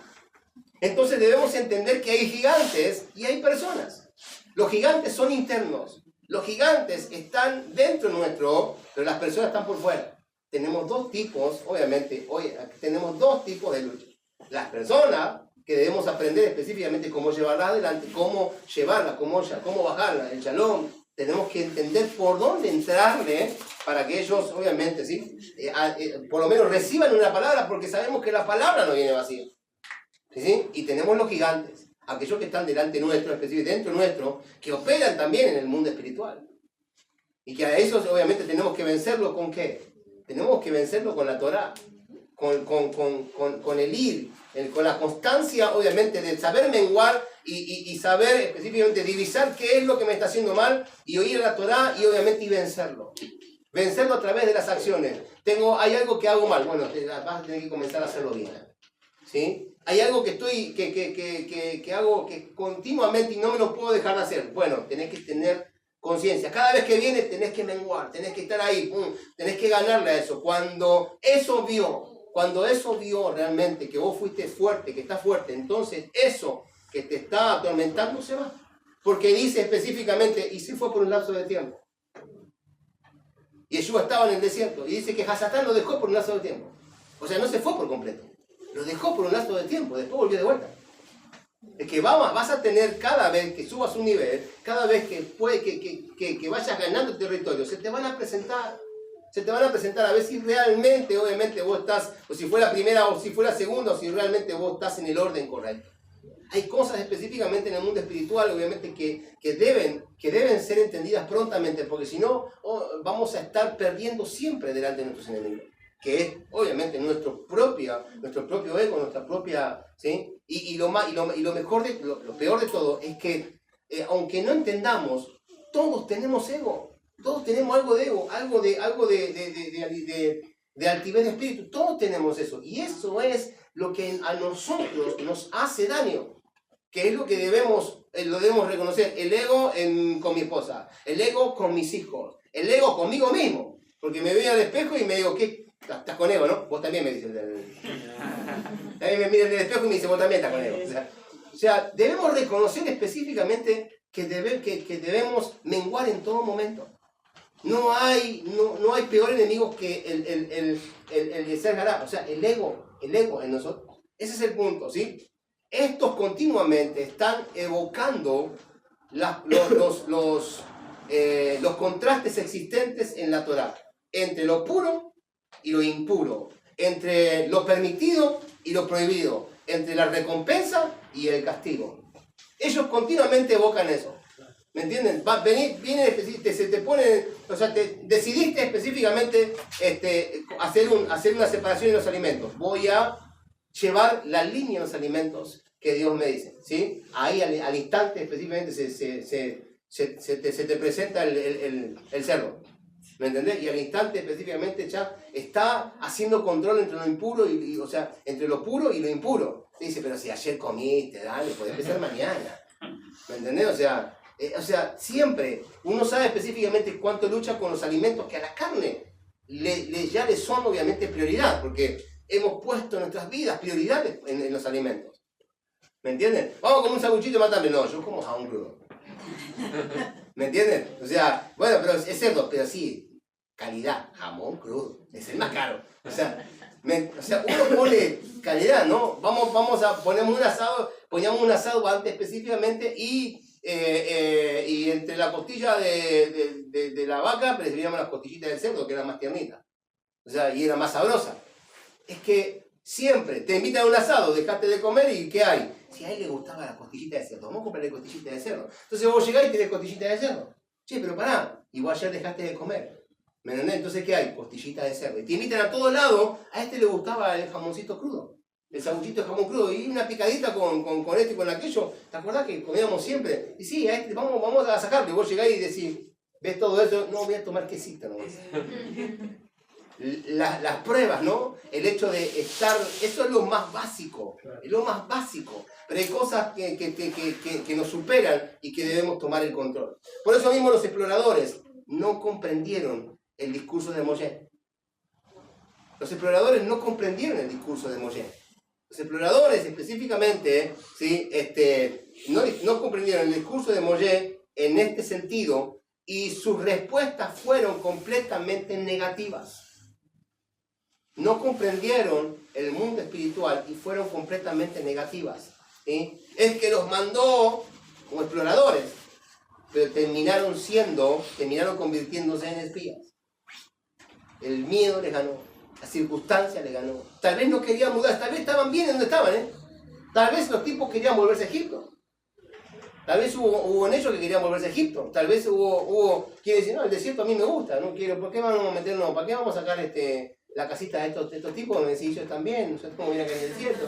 Entonces debemos entender que hay gigantes y hay personas. Los gigantes son internos. Los gigantes están dentro nuestro, pero las personas están por fuera. Tenemos dos tipos, obviamente, hoy tenemos dos tipos de lucha. Las personas, que debemos aprender específicamente cómo llevarla adelante, cómo llevarla, cómo bajarla, el shalom. Tenemos que entender por dónde entrarle para que ellos, obviamente, ¿sí? Por lo menos reciban una palabra, porque sabemos que la palabra no viene vacía. ¿Sí? Y tenemos los gigantes, aquellos que están delante nuestro, específicamente dentro nuestro, que operan también en el mundo espiritual. Y que a esos, obviamente, tenemos que vencerlo ¿con qué? Tenemos que vencerlo con la Torá, con el ir, con la constancia, obviamente, de saber menguar y saber específicamente divisar qué es lo que me está haciendo mal y oír la Torá y obviamente y vencerlo. Vencerlo a través de las acciones. Hay algo que hago mal, bueno, vas a tener que comenzar a hacerlo bien. ¿Sí? Hay algo que hago que continuamente y no me lo puedo dejar de hacer. Bueno, tenés que tener conciencia. Cada vez que viene tenés que menguar, tenés que estar ahí, tenés que ganarle a eso. Cuando eso vio realmente que vos fuiste fuerte, que estás fuerte, entonces eso que te está atormentando se va. Porque dice específicamente, y sí fue por un lapso de tiempo. Yeshua estaba en el desierto y dice que Hasatán lo dejó por un lapso de tiempo. O sea, no se fue por completo. Lo dejó por un lapso de tiempo, después volvió de vuelta. Es que vas a tener cada vez que subas un nivel, cada vez que vayas ganando territorio, se te van a presentar a ver si realmente, obviamente, vos estás, o si fue la primera, o si fue la segunda, o si realmente vos estás en el orden correcto. Hay cosas específicamente en el mundo espiritual, obviamente, que deben ser entendidas prontamente, porque si no, vamos a estar perdiendo siempre delante de nuestros enemigos, que es, obviamente, nuestro propio ego, nuestra propia, ¿sí? Y lo peor de todo es que, aunque no entendamos, todos tenemos ego. Todos tenemos algo de ego, algo de altivez de espíritu. Todos tenemos eso. Y eso es lo que a nosotros nos hace daño. Que es lo que lo debemos reconocer. El ego con mi esposa. El ego con mis hijos. El ego conmigo mismo. Porque me veo al espejo y me digo, ¿qué? Estás con ego, ¿no? Vos también me dices. También me mira en el espejo y me dice, vos también estás con ego. O sea, debemos reconocer específicamente que debemos menguar en todo momento. No hay peor enemigo que el de ser gará, o sea, el ego en nosotros. Ese es el punto, ¿sí? Estos continuamente están evocando los contrastes existentes en la Torá, entre lo puro y lo impuro, entre lo permitido y lo prohibido, entre la recompensa y el castigo. Ellos continuamente evocan eso. ¿Me entienden? Se te pone, o sea, decidiste específicamente hacer una separación en los alimentos. Voy a llevar la línea de los alimentos que Dios me dice, ¿sí? Ahí al instante específicamente se te presenta el cerdo. ¿Me entendés? Y al instante específicamente ya está haciendo control entre lo impuro o sea, entre lo puro y lo impuro. Dice, pero si ayer comiste, dale, podés empezar mañana. ¿Me entendés? O sea, siempre uno sabe específicamente cuánto lucha con los alimentos que a la carne ya le son obviamente prioridad, porque hemos puesto en nuestras vidas prioridades en los alimentos. ¿Me entienden? Vamos a comer un sanguchito y matarme. No, yo como jamón crudo. ¿Me entienden? O sea, bueno, pero es cerdo, pero sí, calidad, jamón crudo, es el más caro. O sea, uno pone calidad, ¿no? Vamos a poníamos un asado antes específicamente y entre la costilla de la vaca preferíamos las costillitas del cerdo, que eran más tiernitas. O sea, y era más sabrosa. Es que siempre te invitan a un asado, dejaste de comer y ¿qué hay? Si a él le gustaba la costillita de cerdo, vamos a comprarle costillita de cerdo. Entonces vos llegás y tenés costillita de cerdo. Che, pero pará, igual ayer dejaste de comer. ¿Me entendés? Entonces, ¿qué hay? Costillita de cerdo. Y te invitan a todos lados, a este le gustaba el jamoncito crudo. El sanguchito de jamón crudo y una picadita con esto y con aquello. ¿Te acordás que comíamos siempre? Y sí, vamos a sacarlo. Y vos llegás y decís, ¿ves todo eso? No, voy a tomar quesito nomás. Las pruebas, ¿no? El hecho de estar, eso es lo más básico, es lo más básico, pero hay cosas que nos superan y que debemos tomar el control. Por eso mismo los exploradores no comprendieron el discurso de Moshe. Los exploradores no comprendieron el discurso de Moshe. Los exploradores específicamente, ¿sí? No comprendieron el discurso de Moshe en este sentido, y sus respuestas fueron completamente negativas. No comprendieron el mundo espiritual y fueron completamente negativas. ¿Sí? Es que los mandó como exploradores, pero terminaron convirtiéndose en espías. El miedo les ganó, la circunstancia les ganó. Tal vez no querían mudar, tal vez estaban bien donde estaban, ¿eh? Tal vez los tipos querían volverse a Egipto. Tal vez hubo en ellos que querían volverse a Egipto. Tal vez hubo quien decir, no, el desierto a mí me gusta, no quiero, ¿por qué vamos a meternos? ¿Para qué vamos a sacar la casita de estos tipos? Me decís, yo también, no sé cómo viene acá en el desierto.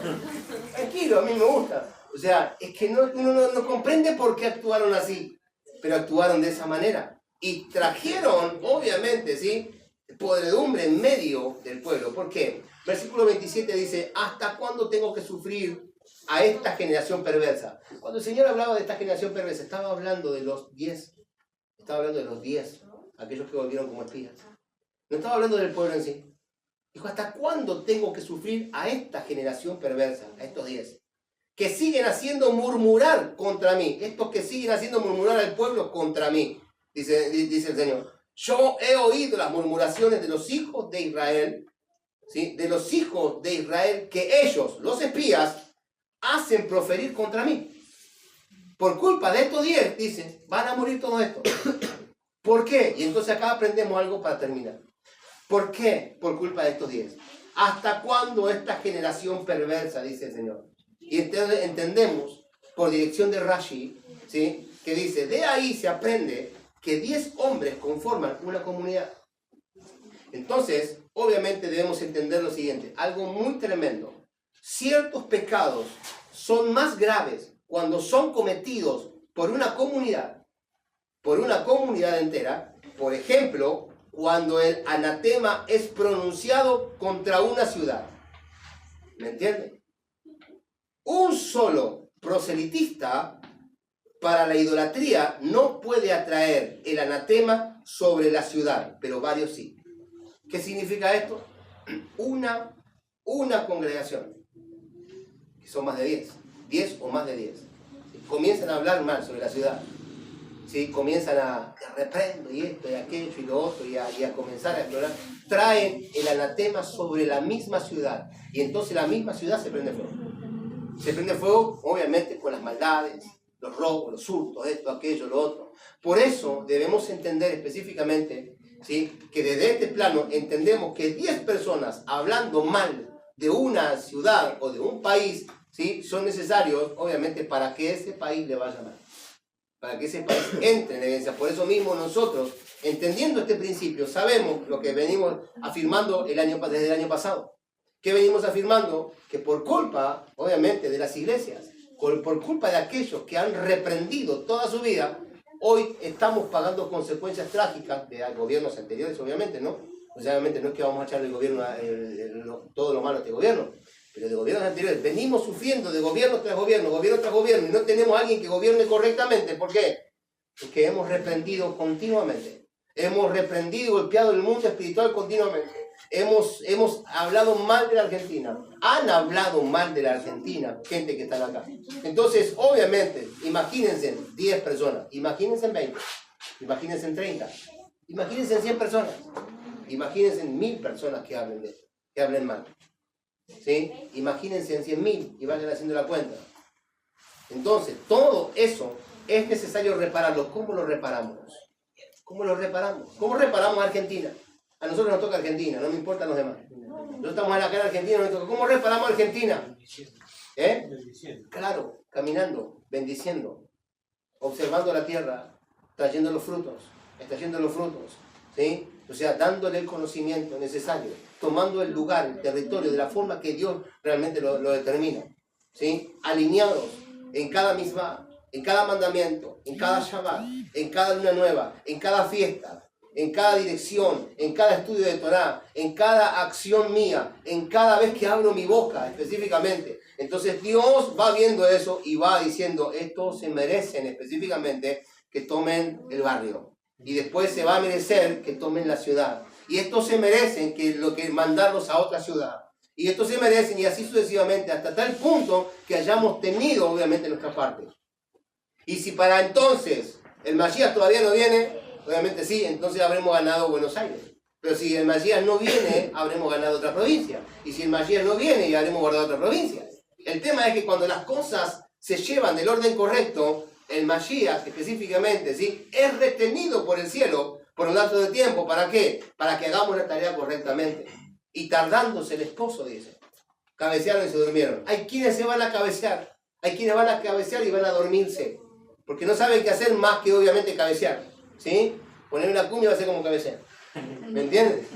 Tranquilo, a mí me gusta. O sea, es que uno no comprende por qué actuaron así, pero actuaron de esa manera. Y trajeron, obviamente, ¿sí?, podredumbre en medio del pueblo. ¿Por qué? Versículo 27 dice, ¿hasta cuándo tengo que sufrir a esta generación perversa? Cuando el Señor hablaba de esta generación perversa, estaba hablando de los 10. Estaba hablando de los 10, aquellos que volvieron como espías. No estaba hablando del pueblo en sí. Dijo, ¿hasta cuándo tengo que sufrir a esta generación perversa, a estos 10? Que siguen haciendo murmurar contra mí. Estos que siguen haciendo murmurar al pueblo contra mí. Dice el Señor. Yo he oído las murmuraciones de los hijos de Israel, ¿sí?, de los hijos de Israel que ellos, los espías, hacen proferir contra mí. Por culpa de estos 10, dice, van a morir todos estos. ¿Por qué? Y entonces acá aprendemos algo para terminar. ¿Por qué? Por culpa de estos 10. ¿Hasta cuándo esta generación perversa? Dice el Señor. Y entendemos, por dirección de Rashi, ¿sí?, que dice, de ahí se aprende que 10 hombres conforman una comunidad. Entonces, obviamente debemos entender lo siguiente, algo muy tremendo. Ciertos pecados son más graves cuando son cometidos por una comunidad entera. Por ejemplo, cuando el anatema es pronunciado contra una ciudad. ¿Me entienden? Un solo proselitista para la idolatría no puede atraer el anatema sobre la ciudad, pero varios sí. ¿Qué significa esto? Una congregación, que son más de 10 o más de 10, comienzan a hablar mal sobre la ciudad, ¿sí? Comienzan a reprendo y esto y aquello y lo otro y a comenzar a explorar, traen el anatema sobre la misma ciudad y entonces la misma ciudad se prende fuego. Se prende fuego, obviamente, con las maldades, los robos, los hurtos, esto, aquello, lo otro. Por eso debemos entender específicamente, ¿sí?, que desde este plano entendemos que 10 personas hablando mal de una ciudad o de un país, ¿sí?, son necesarios, obviamente, para que ese país le vaya mal. Para que ese país entre en evidencia. Por eso mismo nosotros, entendiendo este principio, sabemos lo que venimos afirmando desde el año pasado. ¿Qué venimos afirmando? Que por culpa, obviamente, de las iglesias, por culpa de aquellos que han reprendido toda su vida, hoy estamos pagando consecuencias trágicas de gobiernos anteriores, obviamente, ¿no? Obviamente no es que vamos a echarle el gobierno todo lo malo a este gobierno, pero de gobiernos anteriores venimos sufriendo de gobierno tras gobierno, y no tenemos a alguien que gobierne correctamente. ¿Por qué? Porque hemos reprendido continuamente. Hemos reprendido y golpeado el mundo espiritual continuamente. Hemos hablado mal de la Argentina. Han hablado mal de la Argentina, gente que está acá. Entonces, obviamente, imagínense 10 personas, imagínense 20, imagínense 30, imagínense 100 personas, imagínense 1000 personas que hablen mal. ¿Sí? Imagínense en 100.000 y vayan haciendo la cuenta. Entonces, todo eso es necesario repararlo. ¿Cómo lo reparamos? ¿Cómo lo reparamos? ¿Cómo reparamos a Argentina? A nosotros nos toca Argentina, no me importan los demás. Nosotros estamos acá en Argentina, nos toca. ¿Cómo reparamos a Argentina? Claro, caminando, bendiciendo, observando la tierra, trayendo los frutos, ¿sí? O sea, dándole el conocimiento necesario, tomando el lugar, el territorio, de la forma que Dios realmente lo determina, ¿sí? Alineados en cada misma, en cada mandamiento, en cada Shabbat, en cada luna nueva, en cada fiesta, en cada dirección, en cada estudio de Torah, en cada acción mía, en cada vez que abro mi boca específicamente. Entonces Dios va viendo eso y va diciendo, estos se merecen específicamente que tomen el barrio. Y después se va a merecer que tomen la ciudad. Y estos se merecen que mandarlos a otra ciudad. Y estos se merecen, y así sucesivamente, hasta tal punto que hayamos tenido, obviamente, nuestra parte. Y si para entonces el Mashiach todavía no viene, obviamente sí, entonces habremos ganado Buenos Aires. Pero si el Mashiach no viene, habremos ganado otra provincia. Y si el Mashiach no viene, ya habremos guardado otra provincia. El tema es que cuando las cosas se llevan del orden correcto, el Mashiach específicamente, ¿sí?, es retenido por el cielo por un lapso de tiempo. ¿Para qué? Para que hagamos la tarea correctamente. Y tardándose el esposo, dice. Cabecearon y se durmieron. Hay quienes se van a cabecear. Hay quienes van a cabecear y van a dormirse. Porque no saben qué hacer más que obviamente cabecear. ¿Sí? Poner una cumbia va a ser como cabecear. ¿Me entiendes?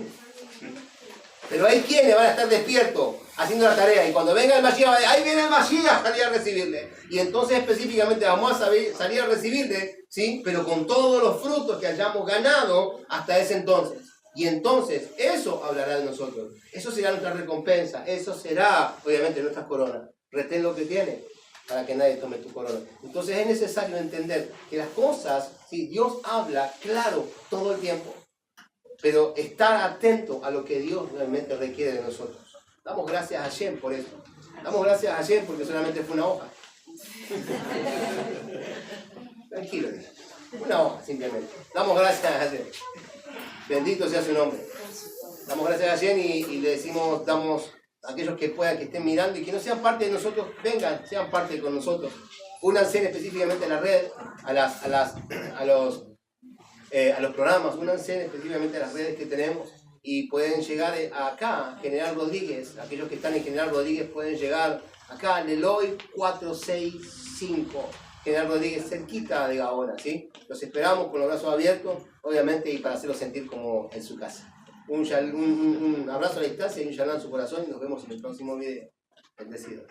Pero hay quienes van a estar despiertos haciendo la tarea. Y cuando venga el Mashiach, ahí viene el Mashiach, salir a recibirle. Y entonces específicamente vamos a salir a recibirle, ¿sí?, pero con todos los frutos que hayamos ganado hasta ese entonces. Y entonces eso hablará de nosotros. Eso será nuestra recompensa. Eso será, obviamente, nuestras coronas. Retén lo que tienes para que nadie tome tu corona. Entonces es necesario entender que las cosas, ¿sí?, Dios habla claro todo el tiempo. Pero estar atento a lo que Dios realmente requiere de nosotros. Damos gracias a Hashem por eso. Damos gracias a Hashem porque solamente fue una hoja. Tranquilo. Una hoja, simplemente. Damos gracias a Hashem. Bendito sea su nombre. Damos gracias a Hashem y le decimos, damos a aquellos que puedan, que estén mirando y que no sean parte de nosotros, vengan, sean parte con nosotros. Únanse específicamente a la red, a los programas, únanse específicamente a las redes que tenemos y pueden llegar acá, General Rodríguez. Aquellos que están en General Rodríguez pueden llegar acá, Leloy 465, General Rodríguez, cerquita de Gaona, ¿sí? Los esperamos con los brazos abiertos, obviamente, y para hacerlos sentir como en su casa. Un abrazo a la distancia y un shalom en su corazón y nos vemos en el próximo video. Bendecido.